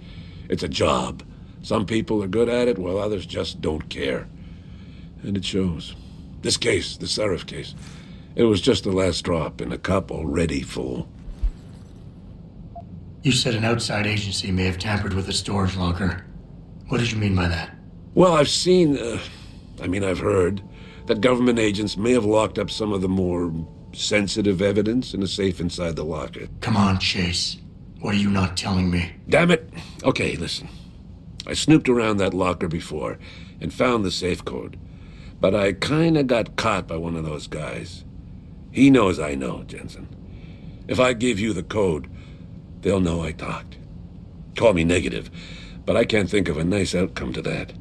It's a job. Some people are good at it, while others just don't care. and it shows. This case, the Seraph case, it was just the last drop in a cup already full. You said an outside agency may have tampered with the storage locker. What did you mean by that? Well, I've seen, I've heard that government agents may have locked up some of the more sensitive evidence in a safe inside the locker. Come on, Chase. What are you not telling me? Damn it! Okay, listen. I snooped around that locker before and found the safe code. But I kinda got caught by one of those guys. He knows I know, Jensen. If I give you the code, they'll know I talked. Call me negative, but I can't think of a nice outcome to that.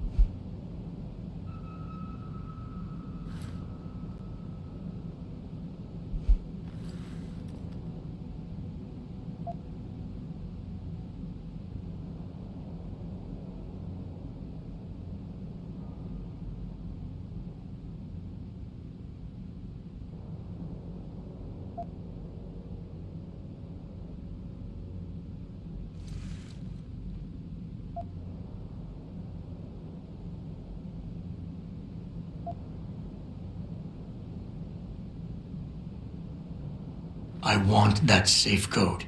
I want that safe code.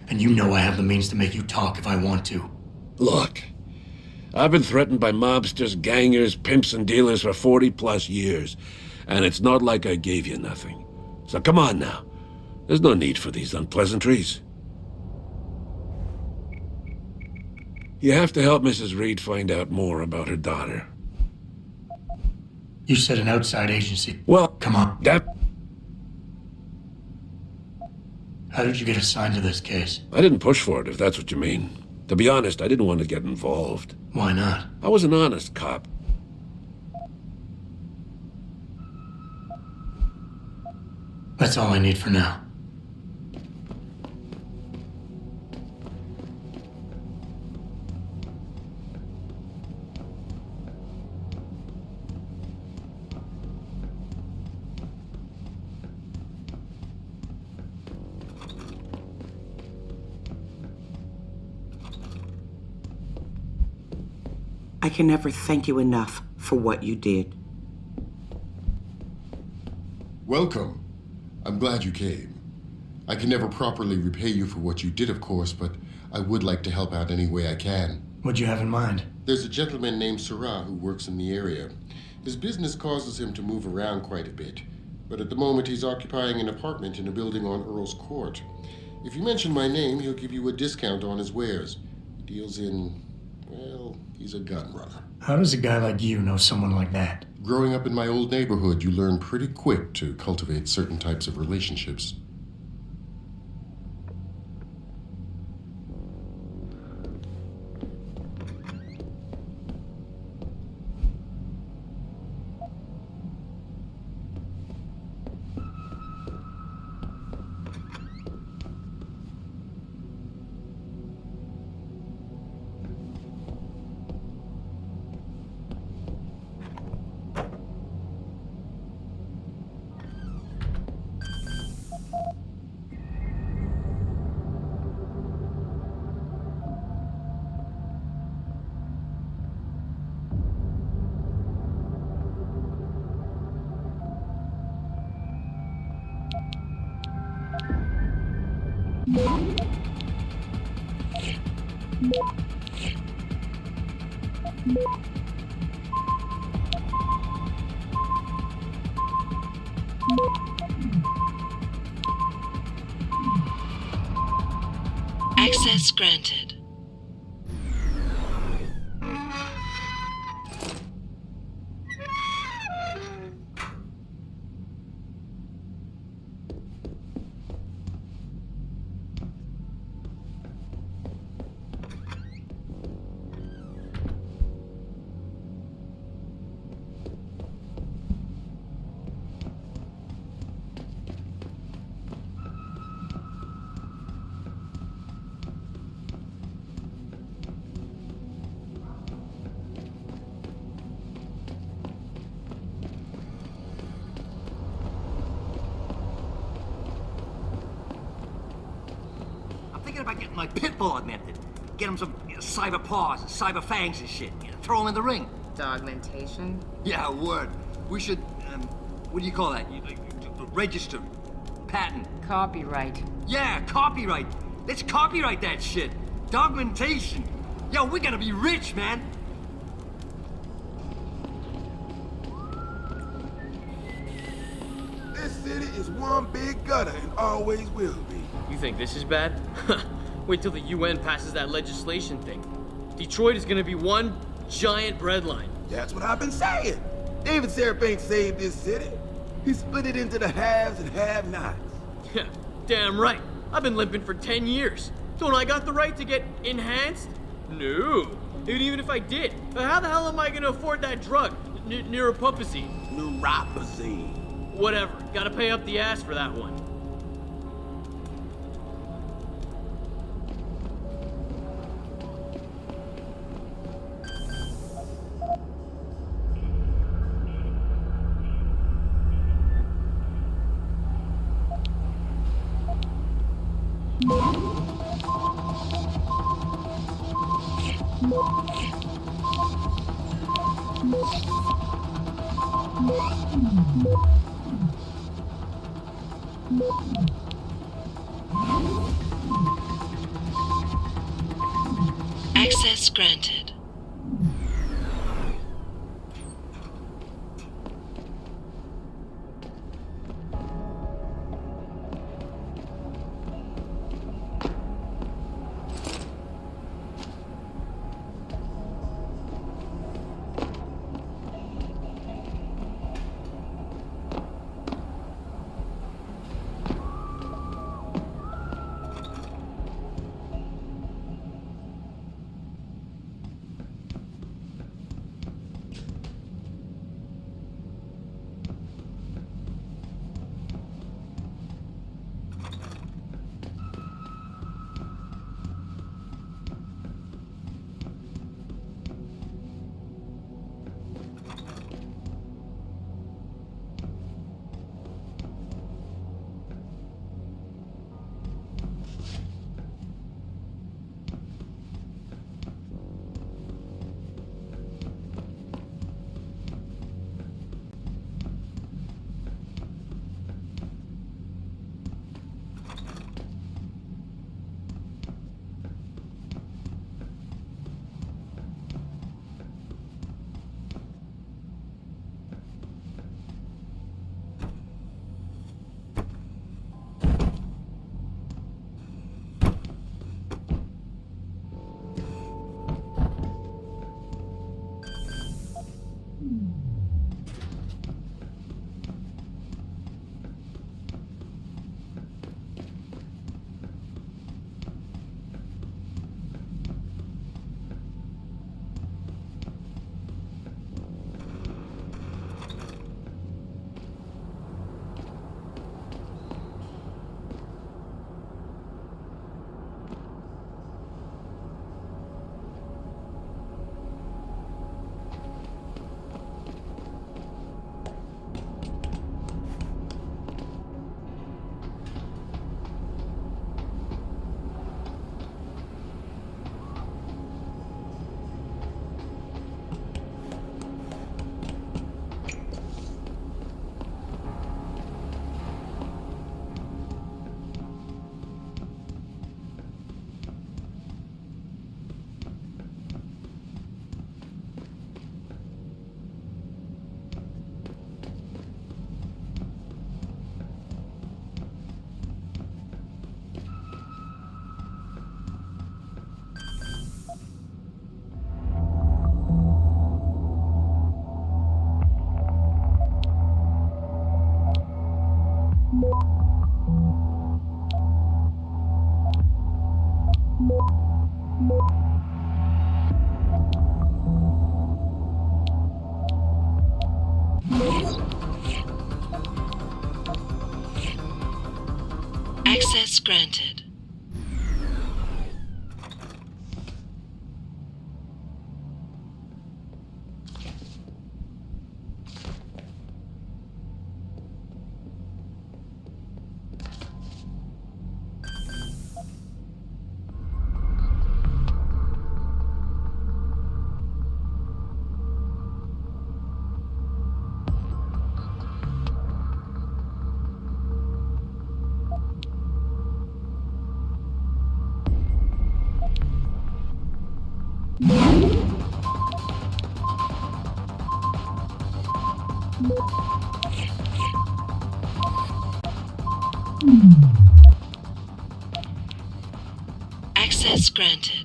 And you know I have the means to make you talk if I want to. Look, I've been threatened by mobsters, gangers, pimps, and dealers for 40+ years. And it's not like I gave you nothing. So come on now. There's no need for these unpleasantries. You have to help Mrs. Reed find out more about her daughter. You said an outside agency. Well, come on. That... How did you get assigned to this case? I didn't push for it, if that's what you mean. To be honest, I didn't want to get involved. Why not? I was an honest cop. That's all I need for now. I can never thank you enough for what you did. Welcome. I'm glad you came. I can never properly repay you for what you did, of course, but I would like to help out any way I can. What'd you have in mind? There's a gentleman named Sarah who works in the area. His business causes him to move around quite a bit, but at the moment he's occupying an apartment in a building on Earl's Court. If you mention my name, he'll give you a discount on his wares. He deals in, well, he's a gun runner. How does a guy like you know someone like that? Growing up in my old neighborhood, you learn pretty quick to cultivate certain types of relationships. Access granted. About getting my pit bull augmented. Get him some cyber paws and cyber fangs and shit. Throw him in the ring. Augmentation? Yeah, word. We should, what do you call that? Register. Patent. Copyright. Yeah, copyright. Let's copyright that shit. Dogmentation. Yo, we gotta be rich, man. This city is one big gutter and always will be. You think this is bad? Wait till the UN passes that legislation thing. Detroit is gonna be one giant breadline. That's what I've been saying. David Seraph ain't saved this city. He split it into the haves and have-nots. Yeah, damn right. I've been limping for 10 years. Don't I got the right to get enhanced? No. And even if I did, how the hell am I gonna afford that drug? Neuropathy. Neuropathy. Whatever. Gotta pay up the ass for that one. Access granted. Access granted. Access granted.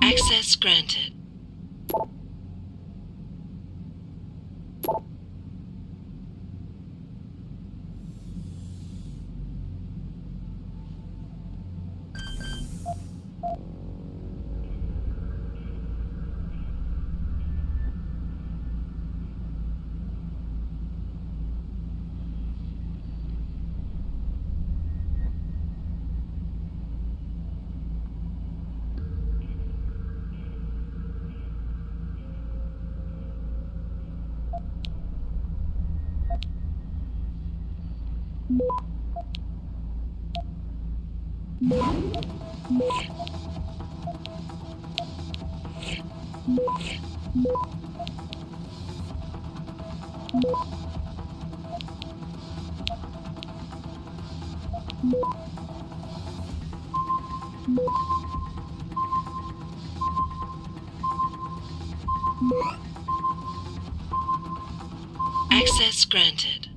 Access granted. Access granted.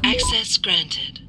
Access granted.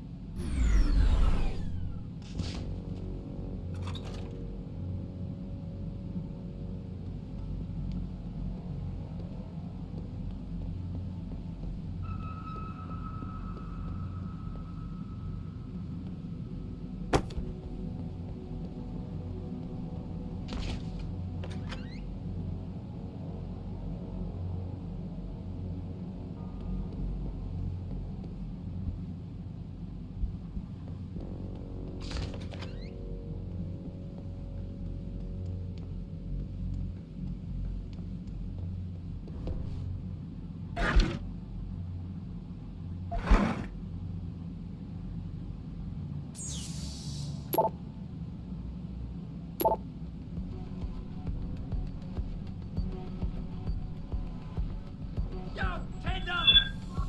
Yo, Kendall!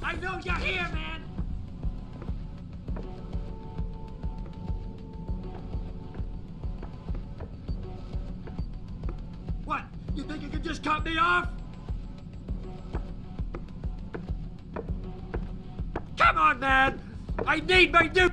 I know you're here, man! What? You think you can just cut me off? Come on, man! I need my new...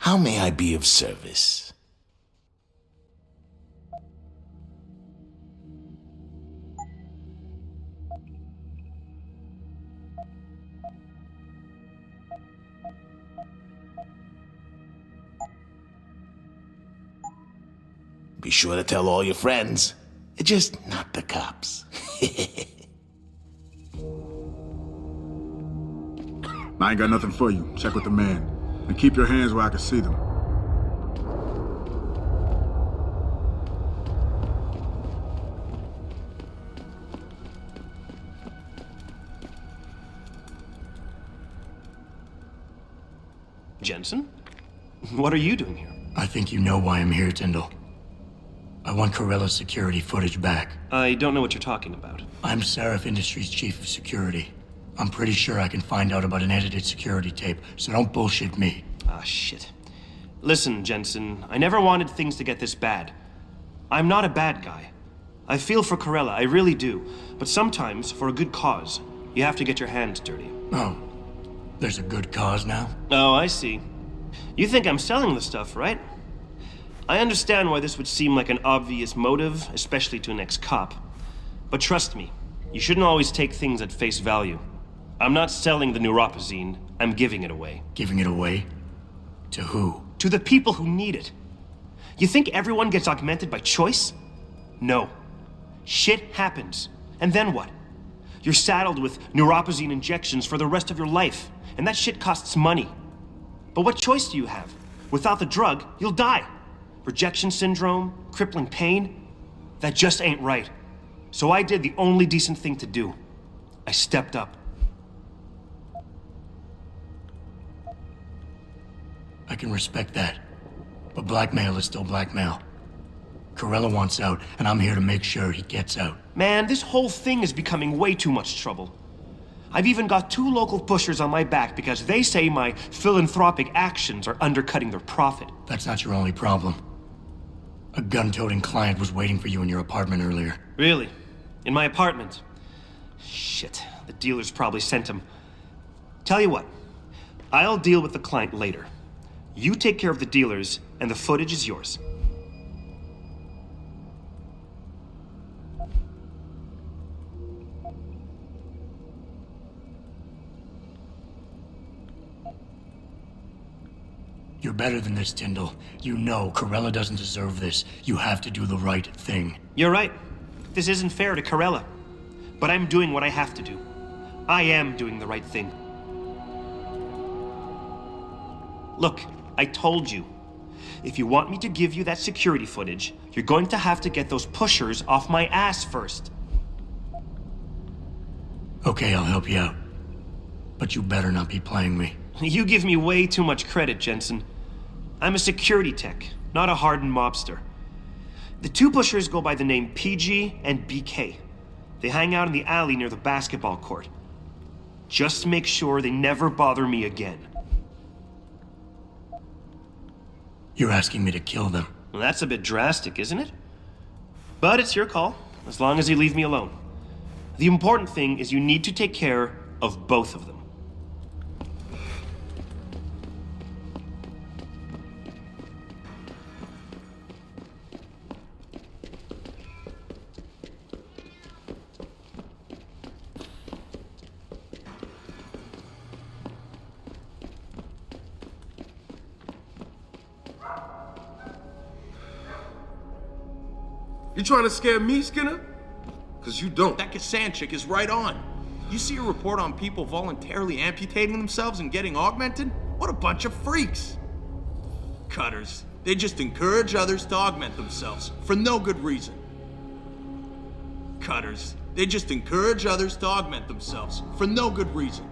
How may I be of service? Be sure to tell all your friends. Just not the cops. I ain't got nothing for you. Check with the man. And keep your hands where I can see them. Jensen? What are you doing here? I think you know why I'm here, Tyndall. I want Corella's security footage back. I don't know what you're talking about. I'm Seraph Industries' chief of security. I'm pretty sure I can find out about an edited security tape, so don't bullshit me. Ah, shit. Listen, Jensen, I never wanted things to get this bad. I'm not a bad guy. I feel for Corella, I really do. But sometimes, for a good cause, you have to get your hands dirty. Oh, there's a good cause now? Oh, I see. You think I'm selling the stuff, right? I understand why this would seem like an obvious motive, especially to an ex-cop. But trust me, you shouldn't always take things at face value. I'm not selling the neuropazine, I'm giving it away. Giving it away? To who? To the people who need it. You think everyone gets augmented by choice? No. Shit happens. And then what? You're saddled with neuropazine injections for the rest of your life, and that shit costs money. But what choice do you have? Without the drug, you'll die. Rejection syndrome, crippling pain. That just ain't right. So I did the only decent thing to do. I stepped up. I can respect that. But blackmail is still blackmail. Corella wants out, and I'm here to make sure he gets out. Man, this whole thing is becoming way too much trouble. I've even got 2 local pushers on my back because they say my philanthropic actions are undercutting their profit. That's not your only problem. A gun-toting client was waiting for you in your apartment earlier. Really? In my apartment? Shit, the dealers probably sent him. Tell you what, I'll deal with the client later. You take care of the dealers, and the footage is yours. You're better than this, Tyndall. You know Corella doesn't deserve this. You have to do the right thing. You're right. This isn't fair to Corella. But I'm doing what I have to do. I am doing the right thing. Look, I told you. If you want me to give you that security footage, you're going to have to get those pushers off my ass first. Okay, I'll help you out. But you better not be playing me. You give me way too much credit, Jensen. I'm a security tech, not a hardened mobster. The 2 pushers go by the name PG and BK. They hang out in the alley near the basketball court. Just make sure they never bother me again. You're asking me to kill them. Well, that's a bit drastic, isn't it? But it's your call, as long as you leave me alone. The important thing is you need to take care of both of them. You trying to scare me, Skinner? Because you don't. That ceann chick is right on. You see a report on people voluntarily amputating themselves and getting augmented? What a bunch of freaks. Cutters. They just encourage others to augment themselves for no good reason. Cutters. They just encourage others to augment themselves for no good reason.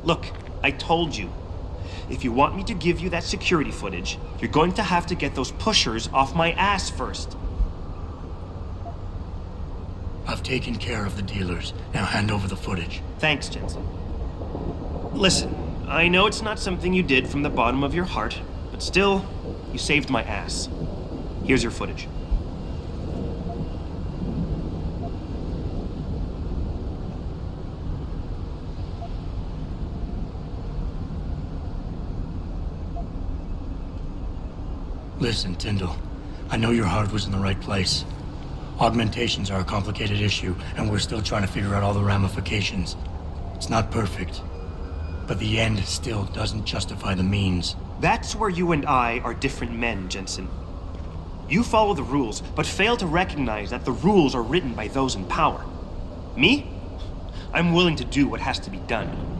Look, I told you. If you want me to give you that security footage, you're going to have to get those pushers off my ass first. I've taken care of the dealers. Now hand over the footage. Thanks, Jensen. Listen, I know it's not something you did from the bottom of your heart, but still, you saved my ass. Here's your footage. Listen, Tyndall. I know your heart was in the right place. Augmentations are a complicated issue, and we're still trying to figure out all the ramifications. It's not perfect, but the end still doesn't justify the means. That's where you and I are different men, Jensen. You follow the rules, but fail to recognize that the rules are written by those in power. Me? I'm willing to do what has to be done.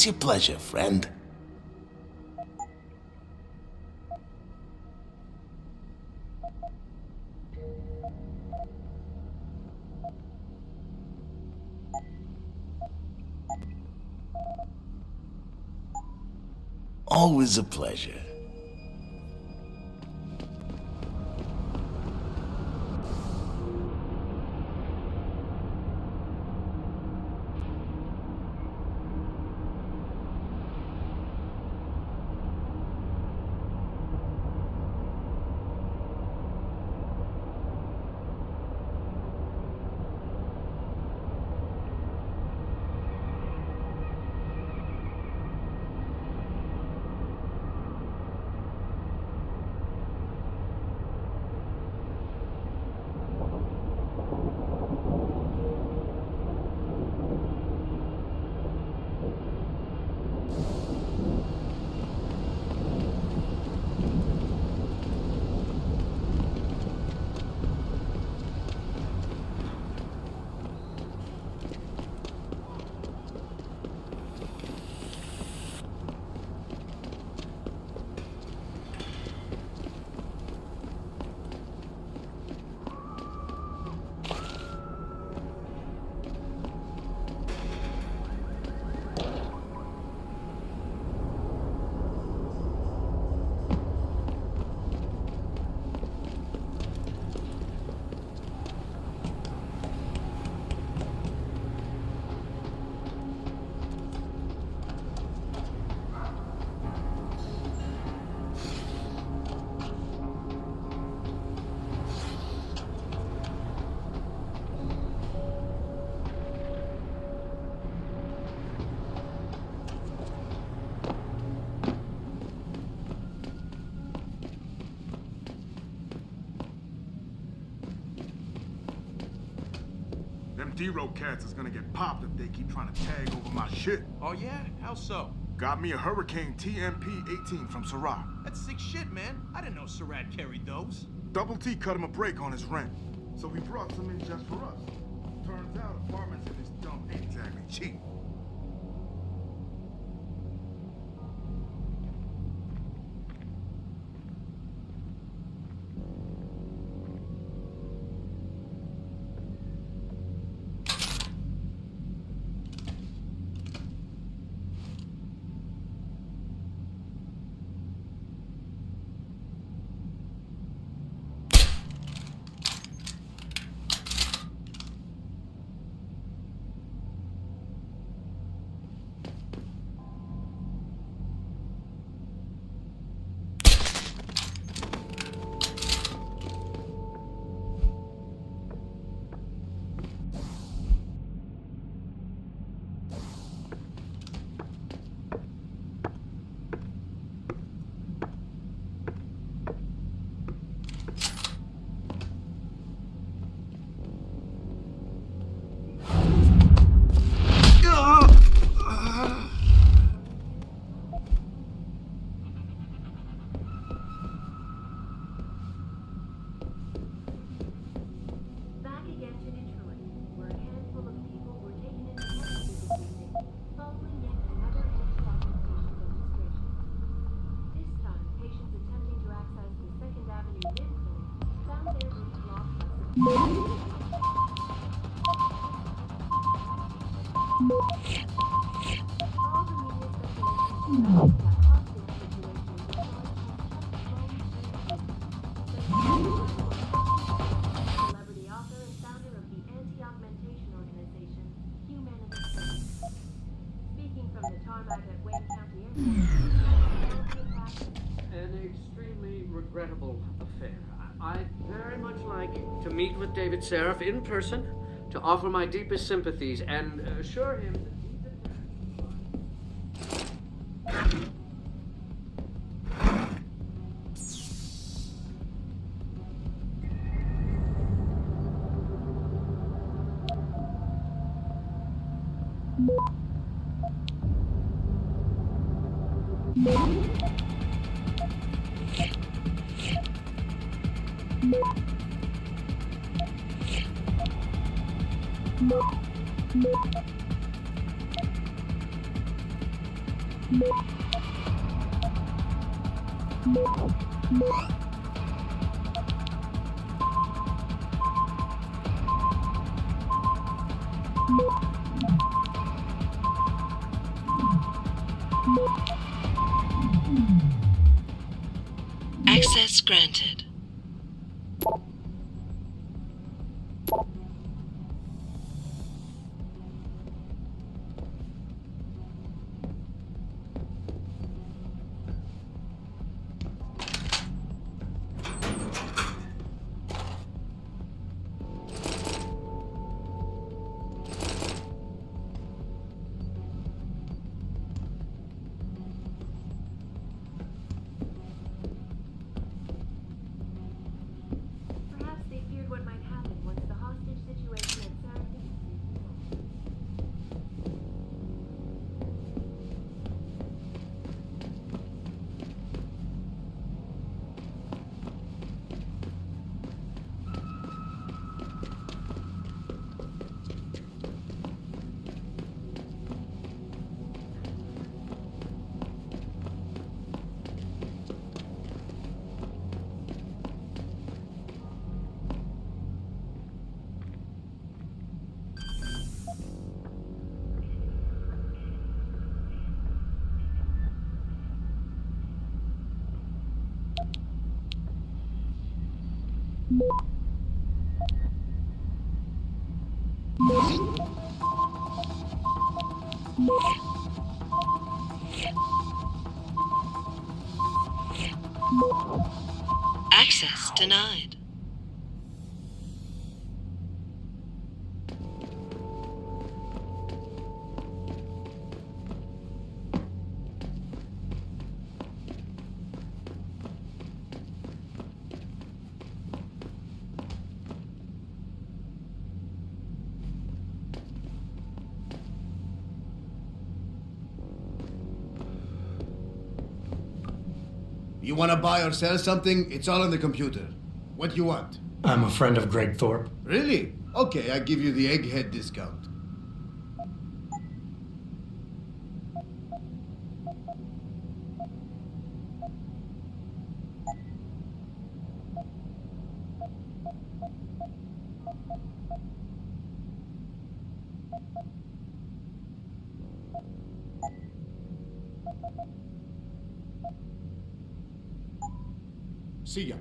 What's your pleasure, friend? Always a pleasure. D-Row cats is gonna get popped if they keep trying to tag over my shit. Oh yeah? How so? Got me a Hurricane TMP-18 from Syrah. That's sick shit, man. I didn't know Surratt carried those. Double T cut him a break on his rent, so we brought some in just for us. Turns out apartments in this dump ain't exactly cheap. Celebrity author and founder of the anti-augmentation organization, Humanity. Speaking from the tarmac at Wayne County Airport. An extremely regrettable affair. I'd very much like to meet with David Seraph in person to offer my deepest sympathies and assure him that Access granted. Perhaps they feared what might happen once the hostage situation at Seraphim. Access denied. You want to buy or sell something? It's all on the computer. What do you want? I'm a friend of Greg Thorpe. Really? Okay, I give you the egghead discount. See ya.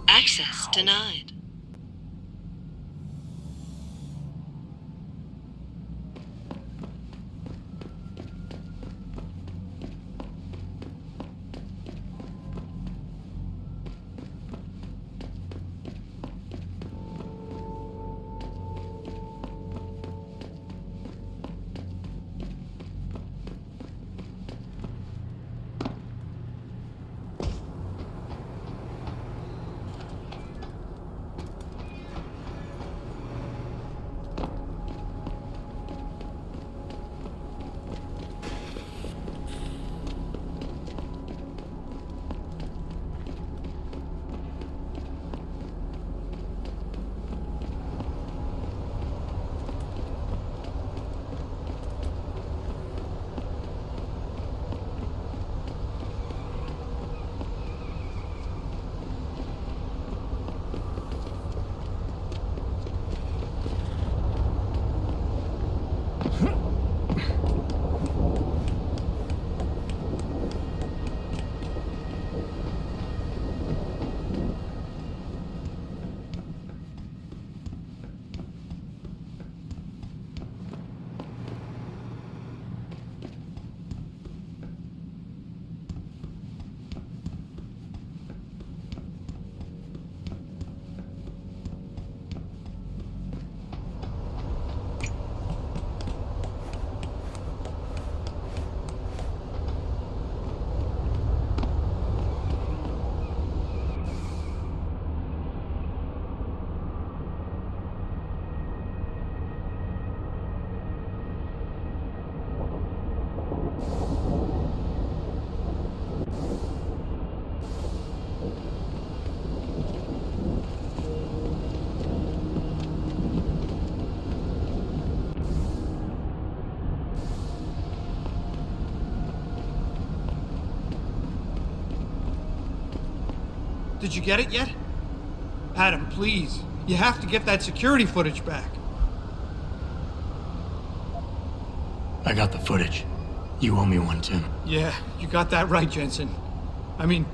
Access denied. Did you get it yet? Adam, please. You have to get that security footage back. I got the footage. You owe me one, Tim. Yeah, you got that right, Jensen. I mean,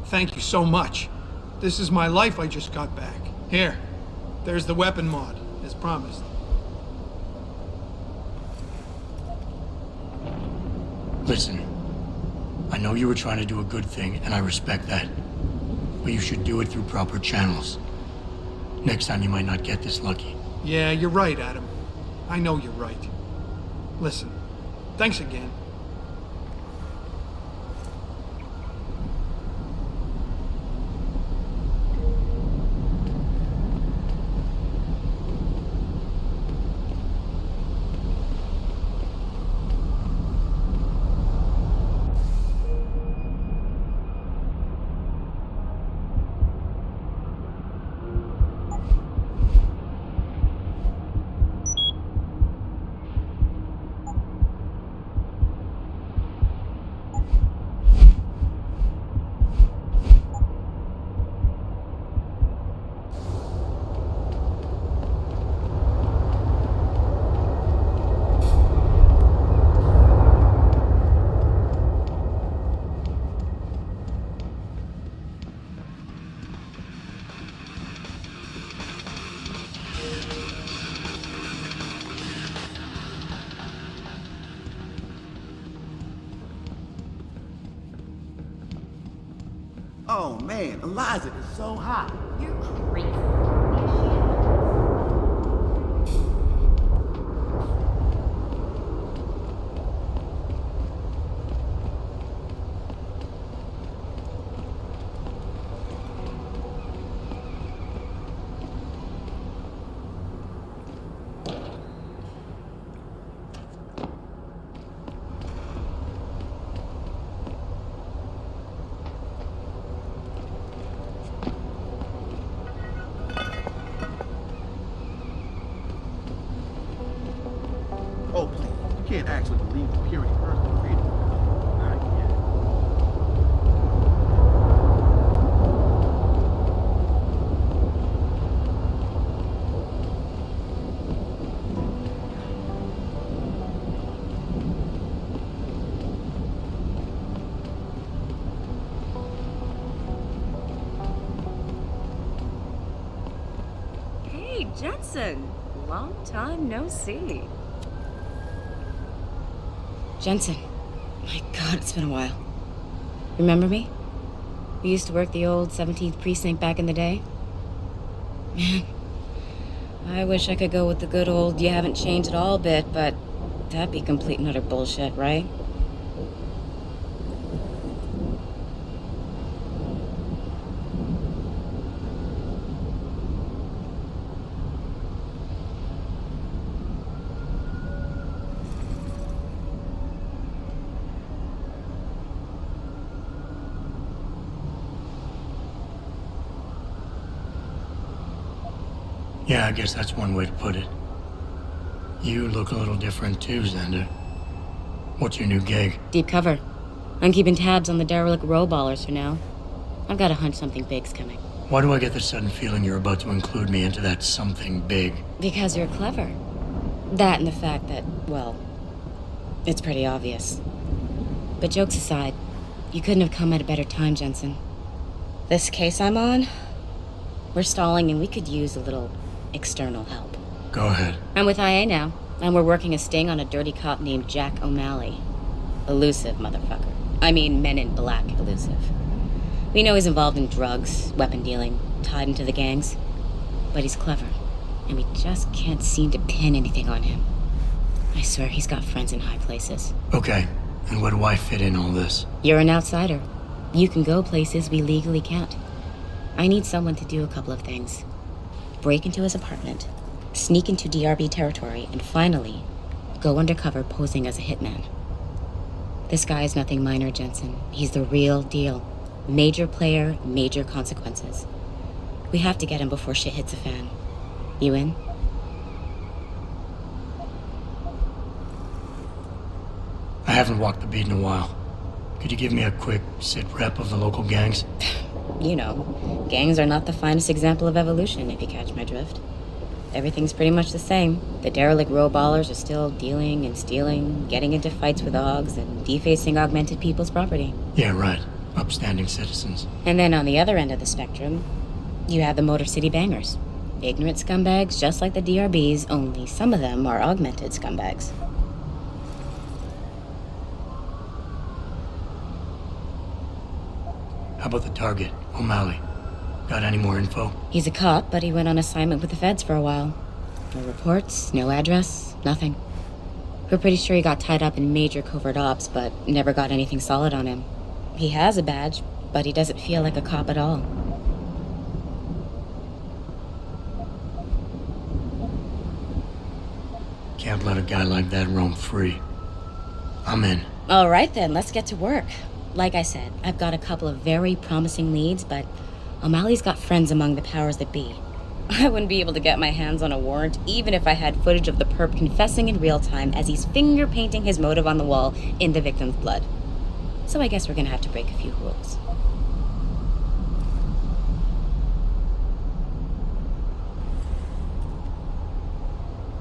thank you so much. This is my life I just got back. Here, there's the weapon mod, as promised. Listen, I know you were trying to do a good thing, and I respect that. But you should do it through proper channels. Next time you might not get this lucky. Yeah, you're right, Adam. I know you're right. Listen, thanks again. Oh man, Eliza is so hot. You're crazy. Jensen. Long time no see. Jensen. My God, it's been a while. Remember me? We used to work the old 17th precinct back in the day. Man, I wish I could go with the good old you haven't changed at all bit, but that'd be complete and utter bullshit, right? Yeah, I guess that's one way to put it. You look a little different too, Xander. What's your new gig? Deep cover. I'm keeping tabs on the derelict row-ballers for now. I've got a hunch something big's coming. Why do I get the sudden feeling you're about to include me into that something big? Because you're clever. That and the fact that, well, it's pretty obvious. But jokes aside, you couldn't have come at a better time, Jensen. This case I'm on, we're stalling and we could use a little external help. Go ahead. I'm with IA now, and we're working a sting on a dirty cop named Jack O'Malley. Elusive motherfucker. I mean, Men in Black elusive. We know he's involved in drugs, weapon dealing, tied into the gangs. But he's clever, and we just can't seem to pin anything on him. I swear he's got friends in high places. Okay, and where do I fit in all this? You're an outsider. You can go places we legally can't. I need someone to do a couple of things. Break into his apartment, sneak into DRB territory, and finally, go undercover posing as a hitman. This guy is nothing minor, Jensen. He's the real deal. Major player, major consequences. We have to get him before shit hits the fan. You in? I haven't walked the beat in a while. Could you give me a quick sit rep of the local gangs? You know, gangs are not the finest example of evolution, if you catch my drift. Everything's pretty much the same. The derelict row-ballers are still dealing and stealing, getting into fights with dogs, and defacing augmented people's property. Yeah, right. Upstanding citizens. And then on the other end of the spectrum, you have the Motor City Bangers. Ignorant scumbags just like the DRBs, only some of them are augmented scumbags. How about the target, O'Malley? Got any more info? He's a cop, but he went on assignment with the feds for a while. No reports, no address, nothing. We're pretty sure he got tied up in major covert ops, but never got anything solid on him. He has a badge, but he doesn't feel like a cop at all. Can't let a guy like that roam free. I'm in. All right then, let's get to work. Like I said, I've got a couple of very promising leads, but O'Malley's got friends among the powers that be. I wouldn't be able to get my hands on a warrant, even if I had footage of the perp confessing in real time as he's finger painting his motive on the wall in the victim's blood. So I guess we're gonna have to break a few rules.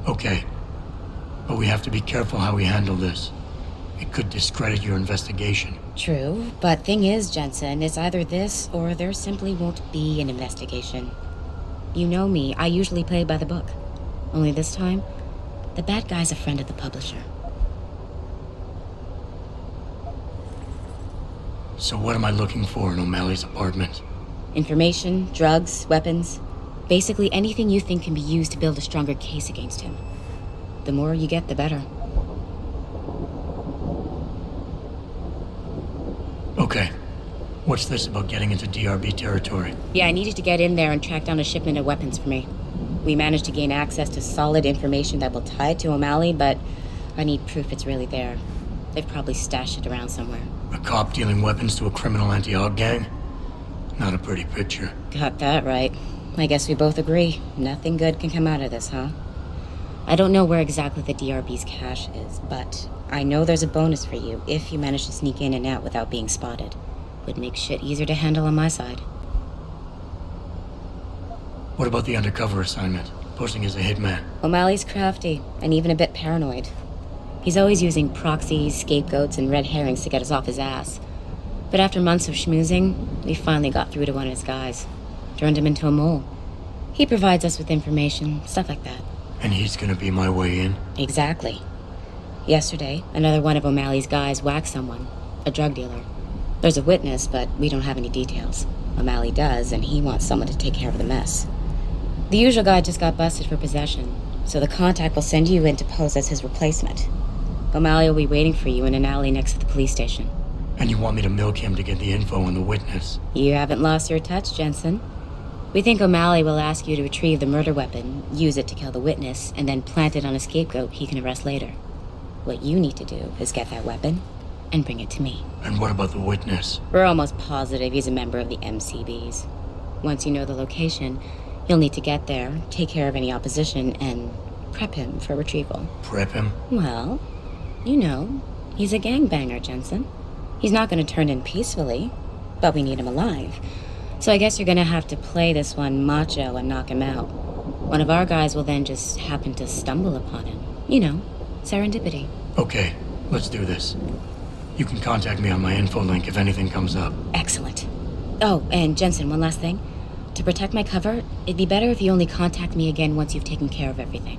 Okay. But we have to be careful how we handle this. It could discredit your investigation. True, but thing is, Jensen, it's either this or there simply won't be an investigation. You know me, I usually play by the book. Only this time, the bad guy's a friend of the publisher. So what am I looking for in O'Malley's apartment? Information, drugs, weapons. Basically anything you think can be used to build a stronger case against him. The more you get, the better. Okay. What's this about getting into DRB territory? Yeah, I needed to get in there and track down a shipment of weapons for me. We managed to gain access to solid information that will tie it to O'Malley, but I need proof it's really there. They've probably stashed it around somewhere. A cop dealing weapons to a criminal anti-aug gang? Not a pretty picture. Got that right. I guess we both agree. Nothing good can come out of this, huh? I don't know where exactly the DRB's cache is, but I know there's a bonus for you if you manage to sneak in and out without being spotted. Would make shit easier to handle on my side. What about the undercover assignment? Posing as a hitman? O'Malley's crafty, and even a bit paranoid. He's always using proxies, scapegoats, and red herrings to get us off his ass. But after months of schmoozing, we finally got through to one of his guys. Turned him into a mole. He provides us with information, stuff like that. And he's gonna be my way in? Exactly. Yesterday, another one of O'Malley's guys whacked someone, a drug dealer. There's a witness, but we don't have any details. O'Malley does, and he wants someone to take care of the mess. The usual guy just got busted for possession, so the contact will send you in to pose as his replacement. O'Malley will be waiting for you in an alley next to the police station. And you want me to milk him to get the info on the witness? You haven't lost your touch, Jensen. We think O'Malley will ask you to retrieve the murder weapon, use it to kill the witness, and then plant it on a scapegoat he can arrest later. What you need to do is get that weapon and bring it to me. And what about the witness? We're almost positive he's a member of the MCBs. Once you know the location, you'll need to get there, take care of any opposition, and prep him for retrieval. Prep him? Well, you know, he's a gangbanger, Jensen. He's not going to turn in peacefully, but we need him alive. So I guess you're going to have to play this one macho and knock him out. One of our guys will then just happen to stumble upon him. You know, serendipity. Okay, let's do this. You can contact me on my info link if anything comes up. Excellent. Oh, and Jensen, one last thing. To protect my cover, it'd be better if you only contact me again once you've taken care of everything.